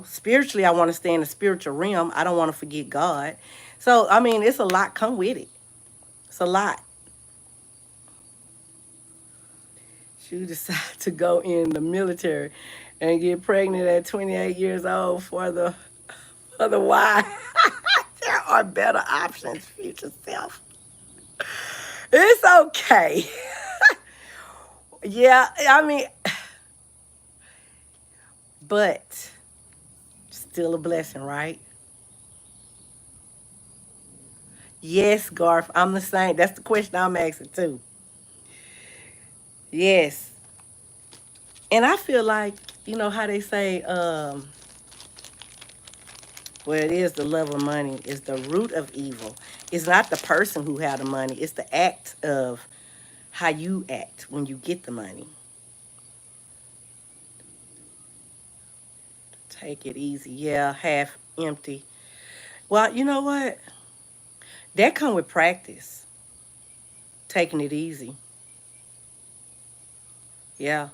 A: Spiritually, I want to stay in the spiritual realm. I don't want to forget God. So, it's a lot come with it. It's a lot. You decide to go in the military and get pregnant at 28 years old for the why. There are better options, future self. It's okay. Yeah, but still a blessing, right? Yes, Garth, I'm the same. That's the question I'm asking too. Yes. And I feel like, how they say, well, it is the love of money is the root of evil. It's not the person who had the money. It's the act of how you act when you get the money. Take it easy. Yeah, half empty. Well, you know what? That come with practice. Taking it easy. Yeah.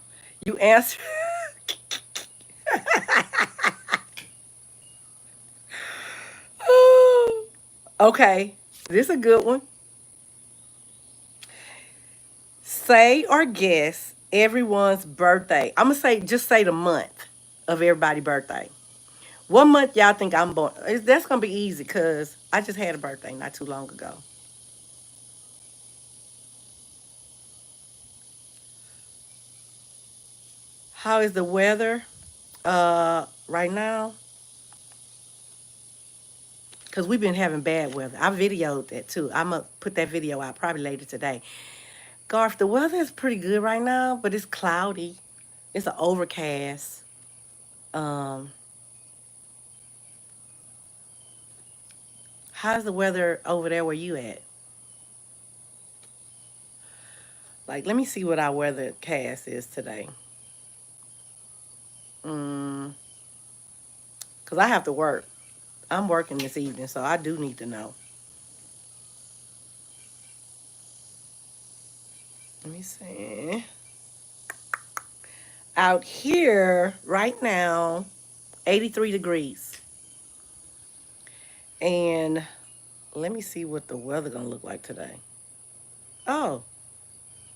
A: You answer. Okay. This is a good one. Say or guess everyone's birthday. I'm going to just say the month of everybody's birthday. What month y'all think I'm born? That's going to be easy because I just had a birthday not too long ago. How is the weather right now? Because we've been having bad weather. I videoed that too. I'm going to put that video out probably later today. Garth, the weather is pretty good right now, but it's cloudy. It's an overcast. Um, how's the weather over there where you at? Like, let me see what our weather cast is today. Because I have to work. I'm working this evening, so I do need to know. Let me see. Out here right now, 83 degrees. And let me see what the weather gonna look like today. Oh,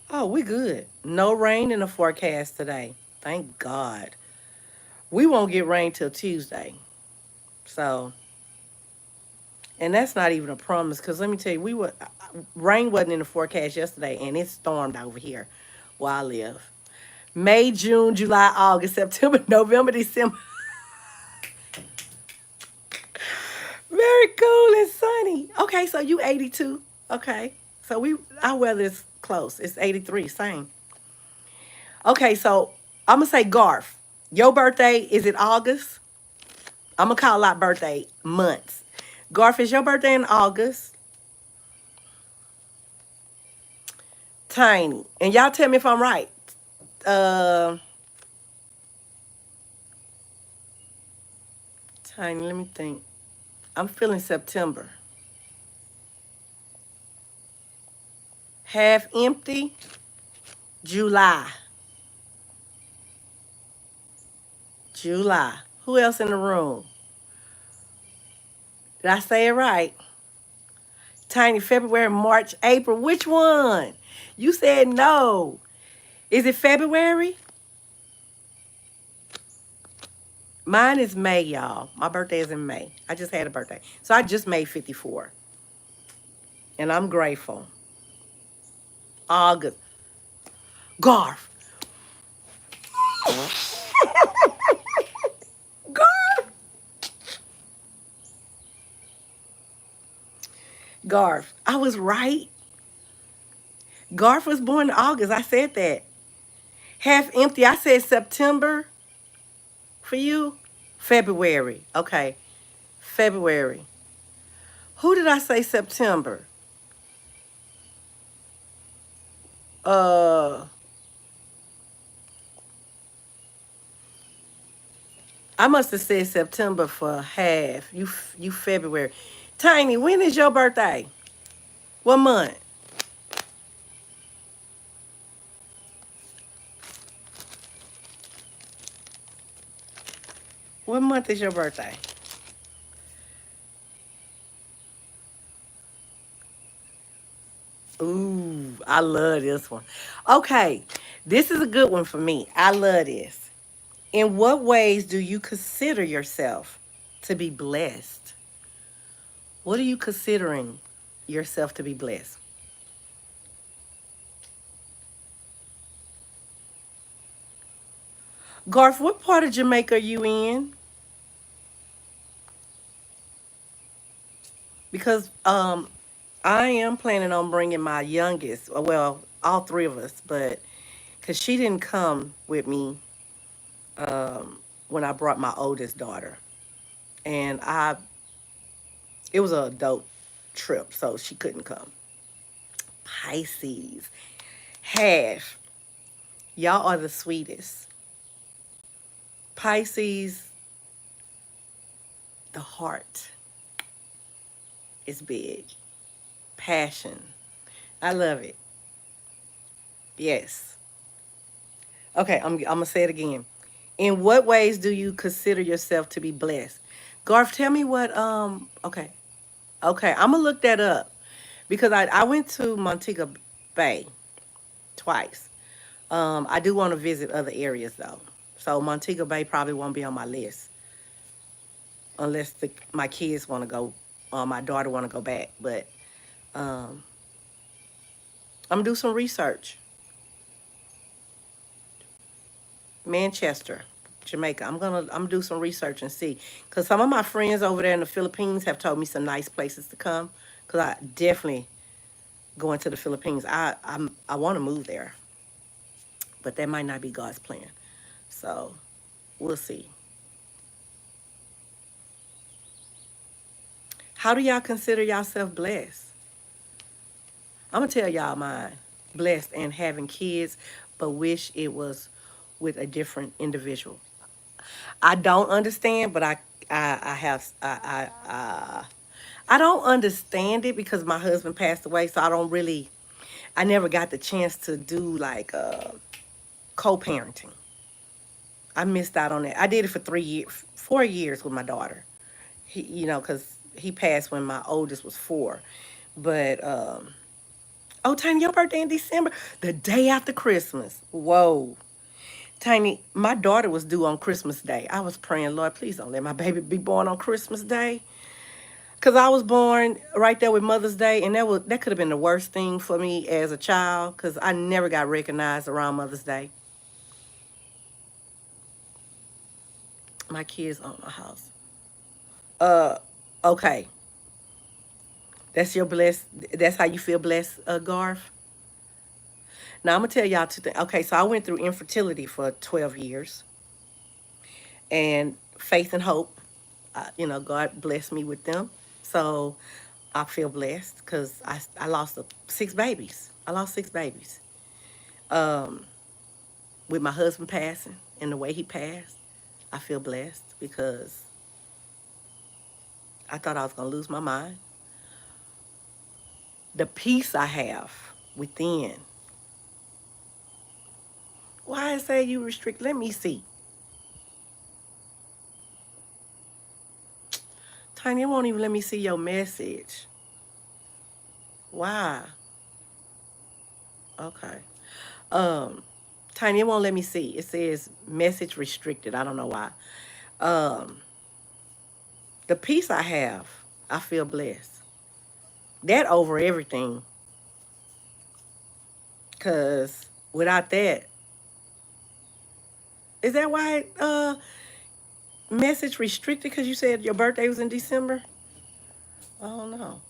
A: oh, we good. No rain in the forecast today. Thank God. We won't get rain till Tuesday. So, and that's not even a promise, because let me tell you, rain wasn't in the forecast yesterday, and it stormed over here where I live. May, June, July, August, September, November, December. Very cool and sunny. Okay, so you 82. Okay. So our weather is close. It's 83, same. Okay, so I'm gonna say Garth. Your birthday is it August? I'm gonna call out birthday months. Garth, is your birthday in August? Tiny. And y'all tell me if I'm right. Uh Tiny, let me think. I'm feeling September. Half empty, July. July. Who else in the room? Did I say it right? Tiny, February, March, April. Which one? You said no. Is it February? Mine is May, y'all. My birthday is in May. I just had a birthday. So I just made 54. And I'm grateful. August. Garth. Garth. Garth. I was right. Garth was born in August. I said that. Half empty. I said September for you. February. Okay. February. Who did I say September? Uh, I must have said September for half. You February. Tiny, when is your birthday? What month? What month is your birthday? Ooh, I love this one. Okay, this is a good one for me. I love this. In what ways do you consider yourself to be blessed? What are you considering yourself to be blessed? Garth, what part of Jamaica are you in? Because I am planning on bringing my youngest, well, all three of us, but because she didn't come with me when I brought my oldest daughter. And it was an adult trip, so she couldn't come. Pisces. Half. Y'all are the sweetest. Pisces, the heart is big. Passion. I love it. Yes. Okay, I'm gonna say it again. In what ways do you consider yourself to be blessed? Garth, tell me what okay. Okay, I'm gonna look that up because I went to Montego Bay twice. I do want to visit other areas though. So Montego Bay probably won't be on my list unless my kids want to go, my daughter want to go back. But um, I'm gonna do some research. Manchester, Jamaica. I'm gonna do some research and see, cause some of my friends over there in the Philippines have told me some nice places to come. Cause I definitely going to the Philippines. I want to move there, but that might not be God's plan. So we'll see. How do y'all consider yourself blessed? I'm gonna tell y'all mine. Blessed and having kids, but wish it was with a different individual. I don't understand, but I have I don't understand it because my husband passed away, so I don't really. I never got the chance to do like co-parenting. I missed out on that. I did it for 3 years, 4 years with my daughter. Because he passed when my oldest was 4. But oh, Tiny, your birthday in December, the day after Christmas. Whoa, Tiny, my daughter was due on Christmas Day. I was praying, Lord, please don't let my baby be born on Christmas Day. Cause I was born right there with Mother's Day, and that could have been the worst thing for me as a child, cause I never got recognized around Mother's Day. My kids own my house. Uh, okay, that's your blessed. That's how you feel blessed, Garth. Now I'm gonna tell y'all two things. Okay, so I went through infertility for 12 years, and faith and hope. God blessed me with them, so I feel blessed because I lost 6 babies. I lost 6 babies. Um, with my husband passing and the way he passed, I feel blessed because I thought I was gonna lose my mind. The peace I have within. Why I say you restrict? Let me see. Tiny, it won't even let me see your message. Why? Okay. Um, Tiny, it won't let me see. It says message restricted. I don't know why. Um, the peace I have, I feel blessed. That over everything. Cause without that, is that why message restricted? Cause you said your birthday was in December. I don't know.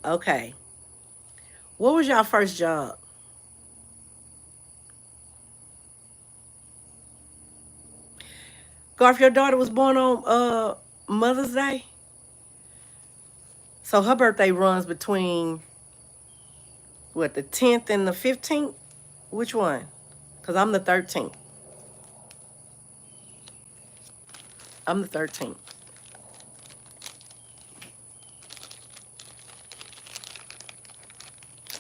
A: Okay. What was your first job? Garth, your daughter was born on Mother's Day. So her birthday runs between what, the 10th and the 15th? Which one? Cause I'm the 13th. I'm the 13th.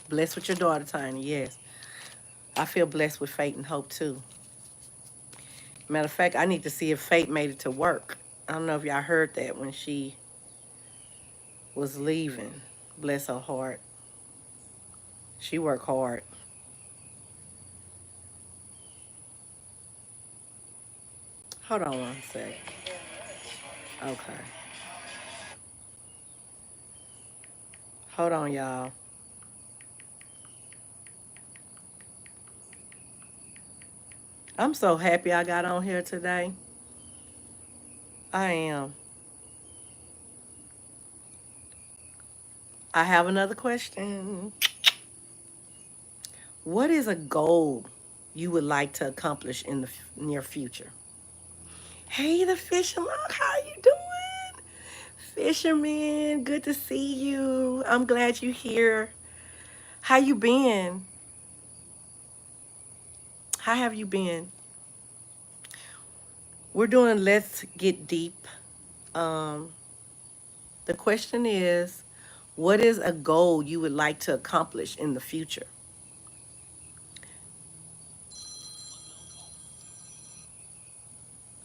A: Blessed with your daughter, Tiny. Yes. I feel blessed with faith and hope too. Matter of fact, I need to see if Fate made it to work. I don't know if y'all heard that when she was leaving. Bless her heart. She worked hard. Hold on one sec. Okay. Hold on, y'all. I'm so happy I got on here today. I am. I have another question. What is a goal you would like to accomplish in the near future? Hey, the fisherman, how you doing? Fisherman, good to see you. I'm glad you're here. How you been? How have you been? We're doing Let's Get Deep. Um, the question is, what is a goal you would like to accomplish in the future?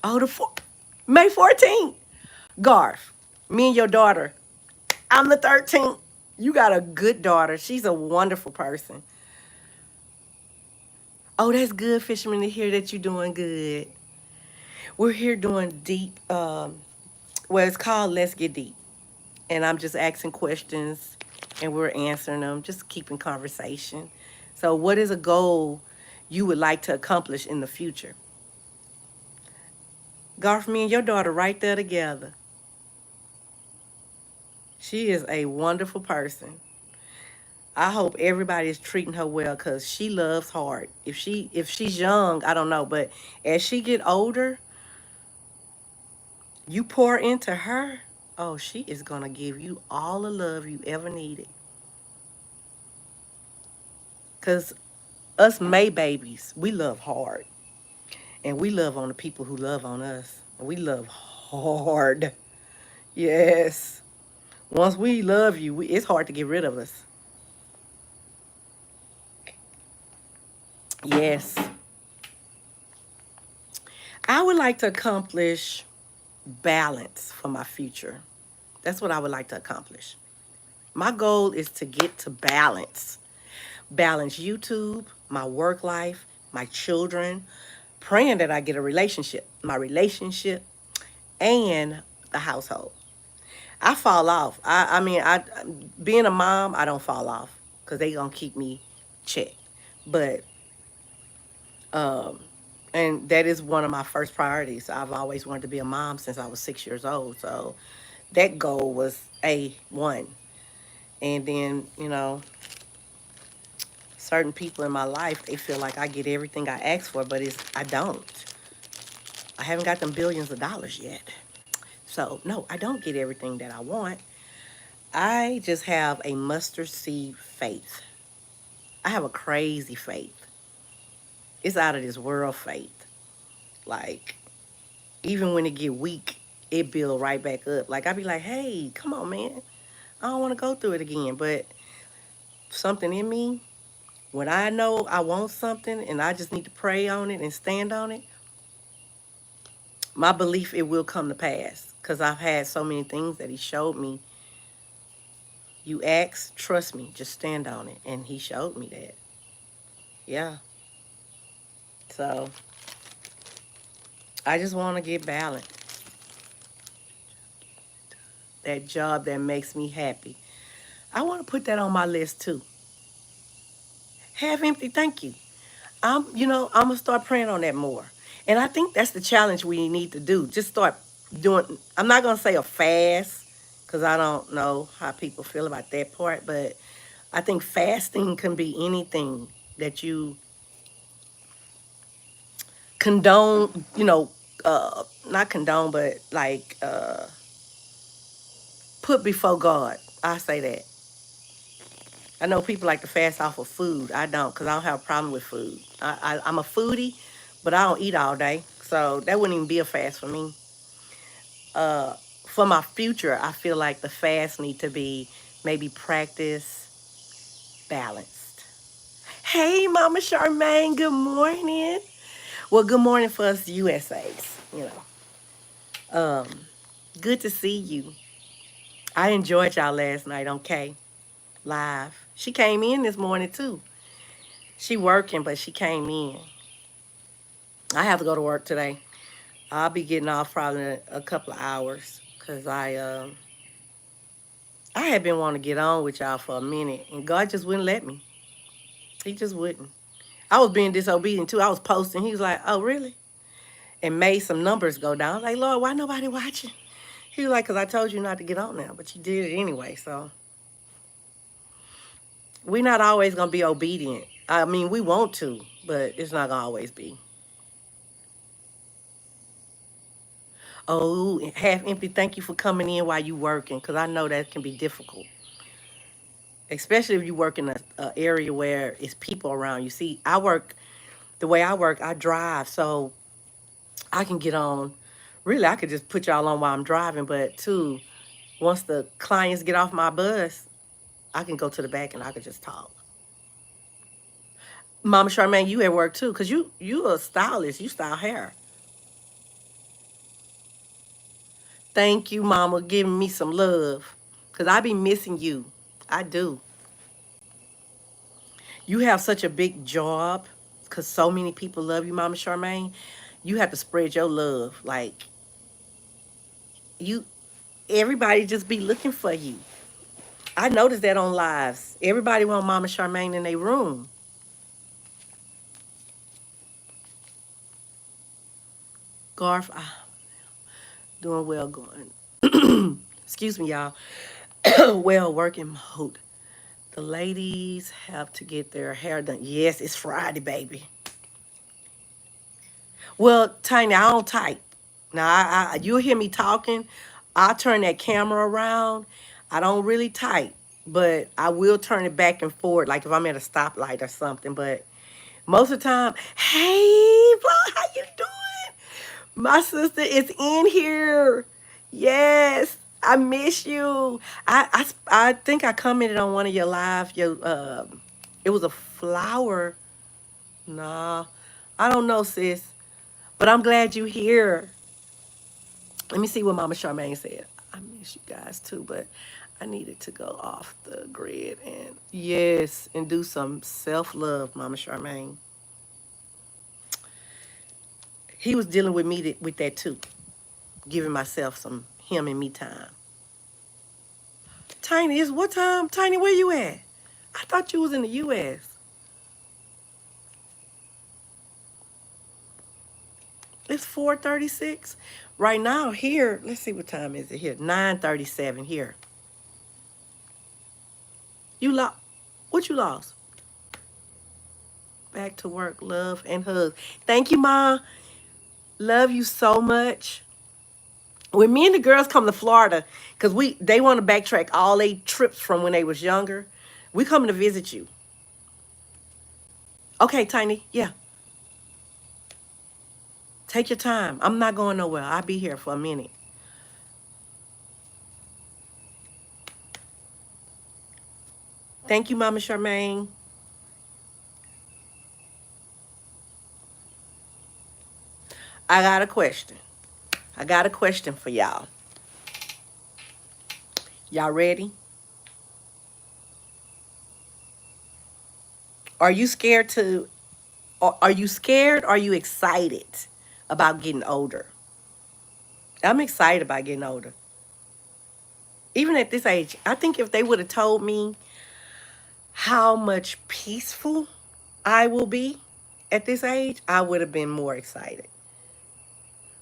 A: Oh, May 14th. Garth, me and your daughter. I'm the 13th. You got a good daughter. She's a wonderful person. Oh, that's good, fisherman, to hear that you're doing good. We're here doing deep, well, it's called Let's Get Deep. And I'm just asking questions and we're answering them, just keeping conversation. So, what is a goal you would like to accomplish in the future? Garth, me and your daughter right there together. She is a wonderful person. I hope everybody is treating her well because she loves hard. If she's young, I don't know, but as she get older, you pour into her. Oh, she is gonna give you all the love you ever needed. Cause us May babies, we love hard, and we love on the people who love on us. We love hard. Yes. Once we love you, it's hard to get rid of us. Yes. I would like to accomplish balance for my future. That's what I would like to accomplish. My goal is to get to balance. Balance YouTube, my work life, my children, praying that I get a relationship, my relationship, and the household. I fall off. I mean, being a mom, I don't fall off because they gonna keep me checked. But um, and that is one of my first priorities. I've always wanted to be a mom since I was 6 years old. So that goal was A1. And then, certain people in my life, they feel like I get everything I ask for, but I don't. I haven't got them billions of dollars yet. So no, I don't get everything that I want. I just have a mustard seed faith. I have a crazy faith. It's out of this world faith. Like, even when it get weak, it build right back up. Like, I be like, hey, come on, man. I don't want to go through it again. But something in me, when I know I want something and I just need to pray on it and stand on it, my belief it will come to pass. Because I've had so many things that he showed me. You ask, trust me, just stand on it. And he showed me that. Yeah. So I just want to get balanced. That job that makes me happy. I want to put that on my list too. Have empty, thank you. I'm gonna start praying on that more. And I think that's the challenge we need to do. Just start doing. I'm not gonna say a fast, because I don't know how people feel about that part. But I think fasting can be anything that you condone. Not condone, but like put before God. I say that. I know people like to fast off of food. I don't, because I don't have a problem with food. I'm a foodie, but I don't eat all day. So that wouldn't even be a fast for me. For my future, I feel like the fast need to be maybe practice balanced. Hey, Mama Charmaine, good morning. Well, good morning for us USAs, Um, good to see you. I enjoyed y'all last night on K Live. She came in this morning too. She working, but she came in. I have to go to work today. I'll be getting off probably in a couple of hours because I had been wanting to get on with y'all for a minute, and God just wouldn't let me. He just wouldn't. I was being disobedient too. I was posting. He was like, "Oh, really?" And made some numbers go down. I was like, "Lord, why nobody watching?" He was like, "Cause I told you not to get on now, but you did it anyway." So we're not always gonna be obedient. I mean, we want to, but it's not gonna always be. Oh, half empty. Thank you for coming in while you working, cause I know that can be difficult, especially if you work in a area where it's people around you. See, I work the way I work. I drive, so I can get on. Really, I could just put y'all on while I'm driving, but too, once the clients get off my bus, I can go to the back and I could just talk. Mama Charmaine, you at work too, cause you a stylist. You style hair. Thank you, Mama, giving me some love, cause I be missing you. I do. You have such a big job, cause so many people love you, Mama Charmaine. You have to spread your love. Like you, everybody just be looking for you. I noticed that on lives. Everybody want Mama Charmaine in their room. Garth, doing well, going. Excuse me, y'all. Well, working mode. The ladies have to get their hair done. Yes, it's Friday, baby. Well, Tiny, I don't type. Now, you'll hear me talking. I'll turn that camera around. I don't really type, but I will turn it back and forth, like if I'm at a stoplight or something. But most of the time, hey, Flo, how you doing? My sister is in here. Yes. I miss you. I think I commented on one of your live. It was a flower. Nah, I don't know, sis. But I'm glad you here. Let me see what Mama Charmaine said. I miss you guys too, but I needed to go off the grid and yes, and do some self love, Mama Charmaine. He was dealing with me with that too, giving myself some him and me time. Tiny, is what time? Tiny, where you at? I thought you was in the U.S. It's 4:36 right now here. Let's see what time is it here. 9:37 here. You lost. What you lost? Back to work. Love and hugs. Thank you, Ma. Love you so much. When me and the girls come to Florida, because they want to backtrack all their trips from when they was younger, we coming to visit you. Okay, Tiny. Yeah. Take your time. I'm not going nowhere. I'll be here for a minute. Thank you, Mama Charmaine. I got a question. I got a question for y'all. Y'all ready? Are you scared to, or are you scared? Or are you excited about getting older? I'm excited about getting older. Even at this age, I think if they would have told me how much peaceful I will be at this age, I would have been more excited.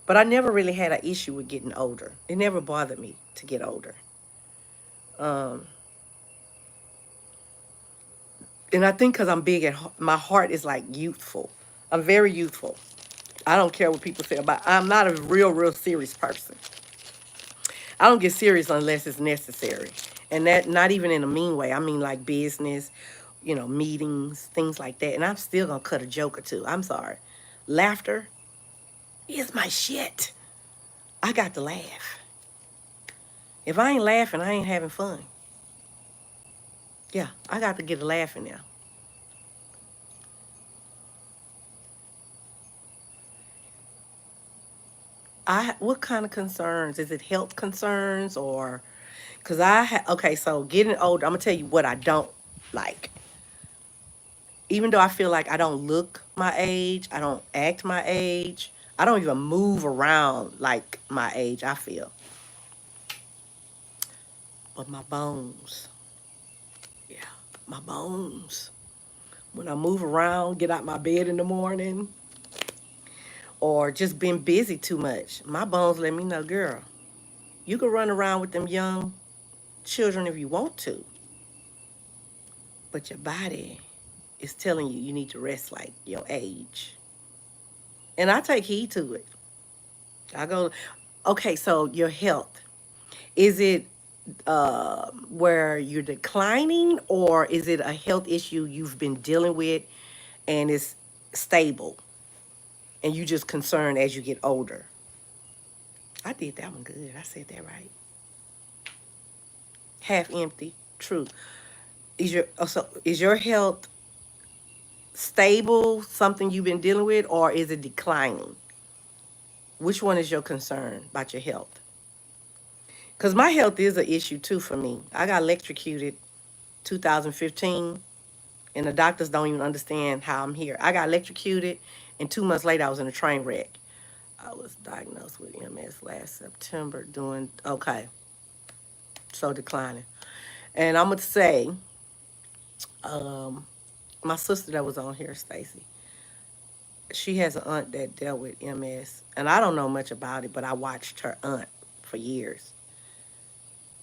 A: But I never really had an issue with getting older. It never bothered me to get older. Um, and I think because I'm big at my heart is like youthful. I'm very youthful. I don't care what people say about. I'm not a real serious person. I don't get serious unless it's necessary, and that not even in a mean way. I mean like business, meetings, things like that. And I'm still gonna cut a joke or two. I'm sorry. Laughter is my shit. I got to laugh. If I ain't laughing, I ain't having fun. Yeah, I got to get a laugh in there. What kind of concerns? Is it health concerns or because okay, so getting older, I'm gonna tell you what I don't like. Even though I feel like I don't look my age, I don't act my age, I don't even move around like my age, I feel. But my bones, yeah, my bones. When I move around, get out my bed in the morning, or just been busy too much, my bones let me know, girl, you can run around with them young children if you want to, but your body is telling you you need to rest like your age. And I take heed to it. I go, okay, so your health, is it where you're declining or is it a health issue you've been dealing with and it's stable and you just concerned as you get older? I did that one good. I said that right. Half empty. True. Is your health stable, something you've been dealing with, or is it declining? Which one is your concern about your health? Because my health is an issue too for me. I got electrocuted 2015, and the doctors don't even understand how I'm here. I got electrocuted, and 2 months later, I was in a train wreck. I was diagnosed with MS last September doing, okay, so declining. And I'm going to say, um, my sister that was on here, Stacy, she has an aunt that dealt with MS, and I don't know much about it, but I watched her aunt for years.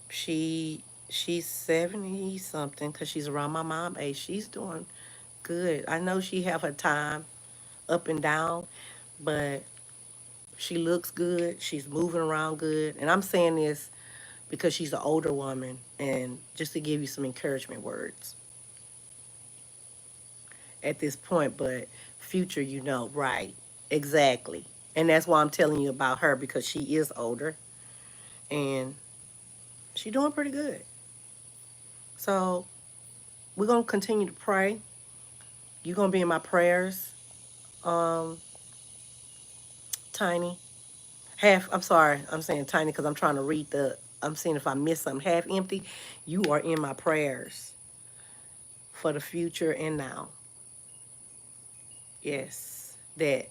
A: She she's 70 something because she's around my mom age. She's doing good. I know she have her time up and down, but she looks good. She's moving around good. And I'm saying this because she's an older woman and just to give you some encouragement words at this point, but future, right. Exactly. And that's why I'm telling you about her because she is older and She's doing pretty good. So we're gonna continue to pray. You're gonna be in my prayers, um, Tiny. Half. I'm sorry. I'm saying Tiny because I'm trying to read the. I'm seeing if I miss something. Half empty. You are in my prayers for the future and now. Yes, that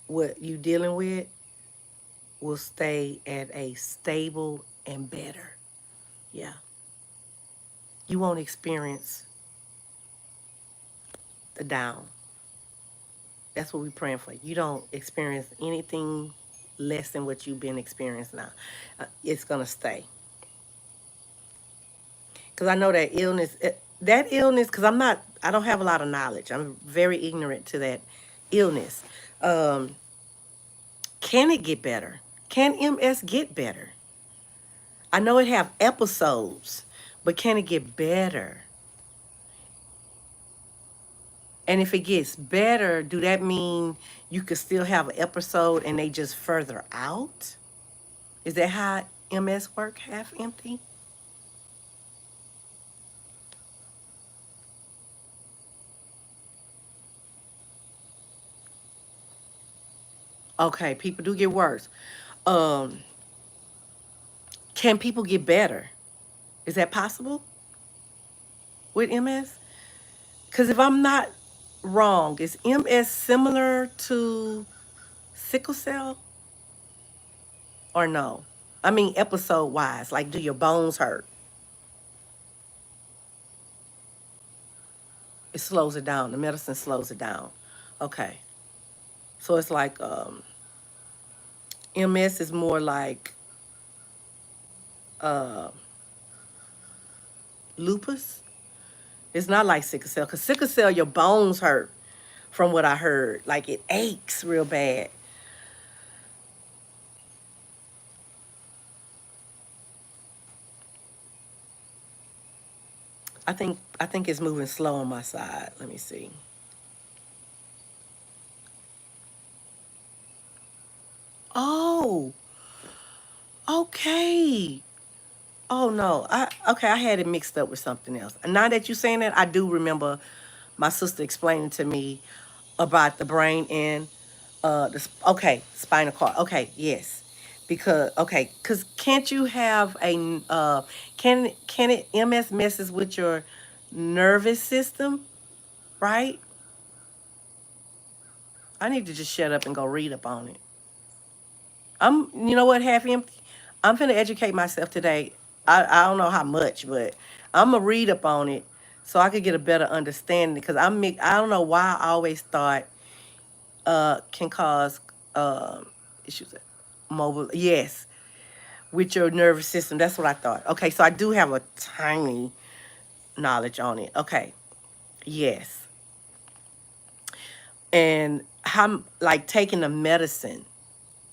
A: what you dealing with will stay at a stable and better. Yeah. You won't experience the down. That's what we're praying for. You don't experience anything less than what you've been experiencing now. It's gonna stay. Because I know that illness, because I don't have a lot of knowledge. I'm very ignorant to that illness. Um, can it get better? Can MS get better? I know it have episodes, but can it get better? And if it gets better, do that mean you could still have an episode and they just further out? Is that how MS work, half empty? Okay, people do get worse. Um, can people get better? Is that possible with MS? Because if I'm not wrong, is MS similar to sickle cell or no? I mean, episode wise, like do your bones hurt? It slows it down. The medicine slows it down. Okay. So it's like MS is more like uh, lupus. It's not like sickle cell because sickle cell, your bones hurt from what I heard. Like it aches real bad. I think it's moving slow on my side. Let me see. Oh, okay. Oh no. I had it mixed up with something else. And now that you're saying that, I do remember my sister explaining to me about the brain and okay, spinal cord. Okay, yes. Because can't you have a can it MS messes with your nervous system, right? I need to just shut up and go read up on it. You know what, half empty. I'm finna educate myself today. I don't know how much, but I'm gonna read up on it so I could get a better understanding. Because I don't know why I always thought can cause issues. Mobile, yes, with your nervous system. That's what I thought. Okay, so I do have a tiny knowledge on it. Okay, yes, and how like taking the medicine.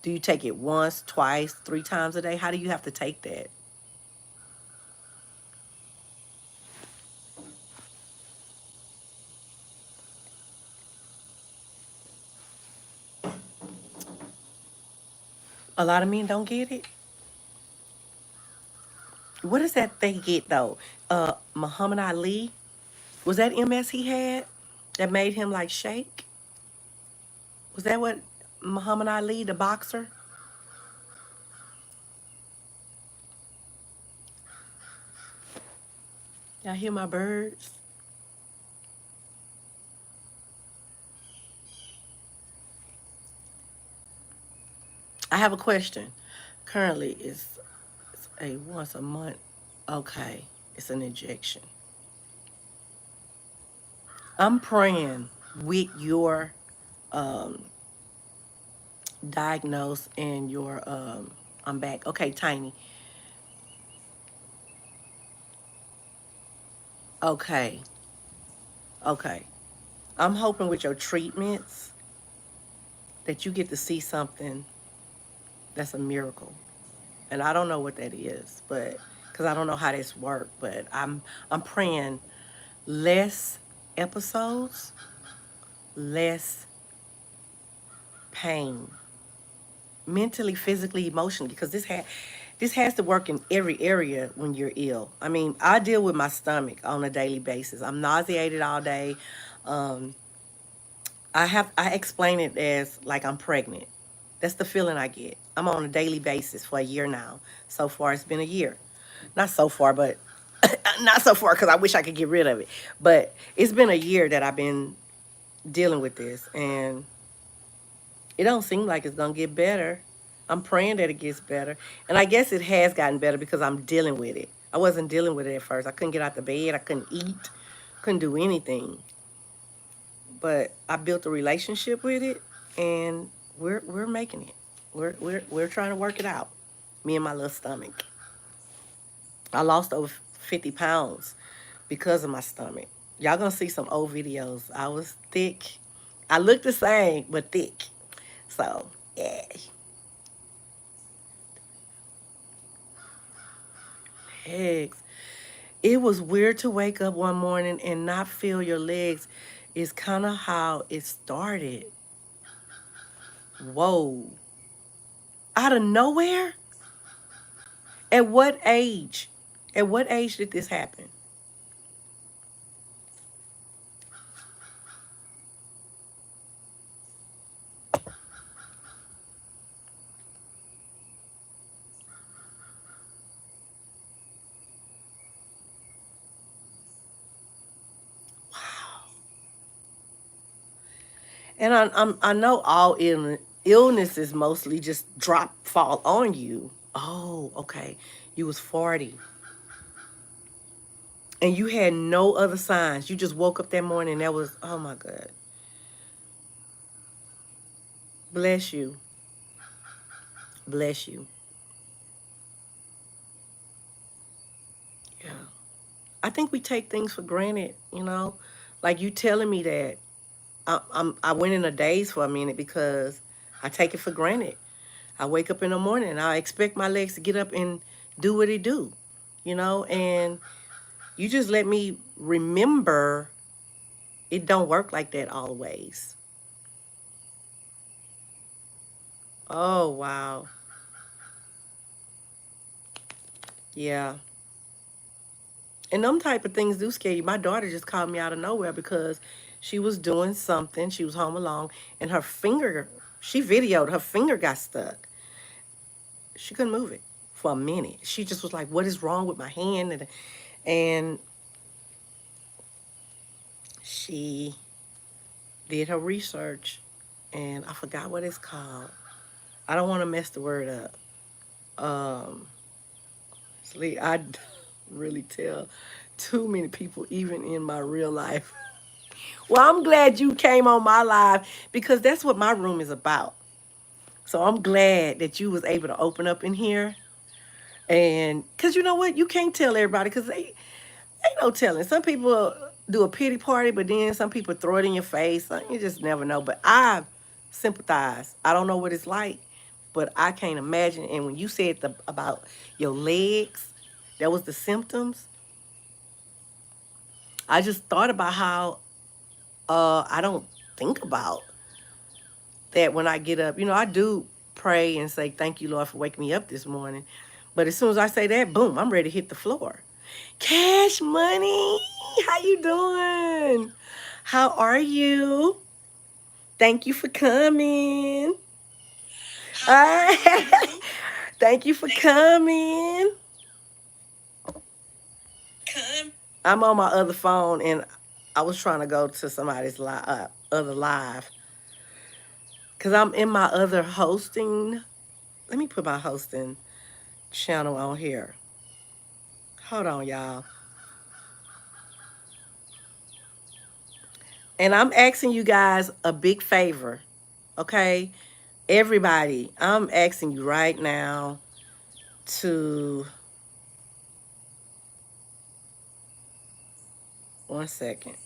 A: Do you take it once, twice, 3 times a day? How do you have to take that? A lot of men don't get it. What is that they get though? Muhammad Ali, was that MS he had that made him like shake? Was that what Muhammad Ali, the boxer? Y'all hear my birds? I have a question. Currently, it's a once a month. Okay, it's an injection. I'm praying with your um, diagnose and your I'm back. Okay, Tiny. Okay, okay. I'm hoping with your treatments that you get to see something that's a miracle. And I don't know what that is, but because I don't know how this works, but I'm praying less episodes, less pain, mentally, physically, emotionally, because This has to work in every area when you're ill. I mean, I deal with my stomach on a daily basis. I'm nauseated all day. Um, I explain it as like I'm pregnant. That's the feeling I get. I'm on a daily basis for a year now. So far, it's been a year. Not so far, but not so far because I wish I could get rid of it. But it's been a year that I've been dealing with this, and it don't seem like it's gonna get better. I'm praying that it gets better, and I guess it has gotten better because I'm dealing with it. I wasn't dealing with it at first. I couldn't get out the bed. I couldn't eat. Couldn't do anything. But I built a relationship with it, and we're making it. We're trying to work it out. Me and my little stomach. I lost over 50 pounds because of my stomach. Y'all gonna see some old videos. I was thick. I look the same, but thick. So, yeah. Legs. It was weird to wake up one morning and not feel your legs. Is kind of how it started. Whoa. Out of nowhere? At what age? At what age did this happen? And I know all illnesses mostly just fall on you. Oh, okay. You was 40 and you had no other signs. You just woke up that morning and that was, oh my God. Bless you. Bless you. Yeah. I think we take things for granted, you know? Like you telling me that I went in a daze for a minute because I take it for granted. I wake up in the morning and I expect my legs to get up and do what it do, you know? And you just let me remember it don't work like that always. Oh, wow. Yeah. And them type of things do scare you. My daughter just called me out of nowhere because she was doing something. She was home alone and her finger, she videoed, her finger got stuck. She couldn't move it for a minute. She just was like, what is wrong with my hand? And she did her research and I forgot what it's called. I don't want to mess the word up. I really tell too many people, even in my real life. Well, I'm glad you came on my live because that's what my room is about. So I'm glad that you was able to open up in here. And because you know what? You can't tell everybody because they ain't no telling. Some people do a pity party, but then some people throw it in your face. You just never know. But I sympathize. I don't know what it's like, but I can't imagine. And when you said about your legs, that was the symptoms. I just thought about how I don't think about that when I get up. You know, I do pray and say, thank you, Lord, for waking me up this morning. But as soon as I say that, boom, I'm ready to hit the floor. Cash Money, how you doing? How are you? Thank you for coming. Thank you for coming. I'm on my other phone and I was trying to go to somebody's other live because I'm in my other hosting. Let me put my hosting channel on here. Hold on, y'all. And I'm asking you guys a big favor, okay? Everybody, I'm asking you right now to, one second.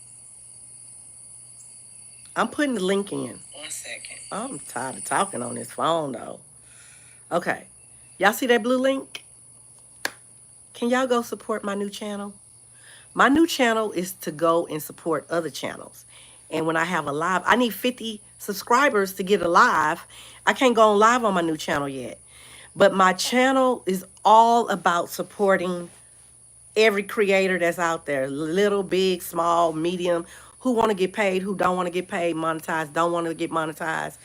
A: I'm putting the link in. One second. I'm tired of talking on this phone though. Okay. Y'all see that blue link? Can y'all go support my new channel? My new channel is to go and support other channels. And when I have a live, I need 50 subscribers to get a live. I can't go on live on my new channel yet. But my channel is all about supporting every creator that's out there, little, big, small, medium, who want to get paid, who don't want to get paid, monetized, don't want to get monetized.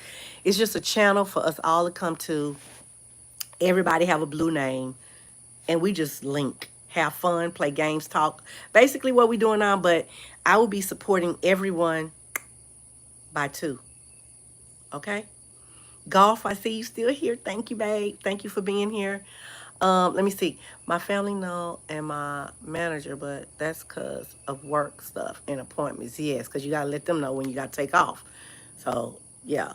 A: It's just a channel for us all to come to. Everybody have a blue name, and we just link, have fun, play games, talk. Basically what we doing now, but I will be supporting everyone by two. Okay? Golf, I see you still here. Thank you, babe. Thank you for being here. Let me see. My family know and my manager, but that's because of work stuff and appointments. Yes, because you got to let them know when you got to take off. So, yeah.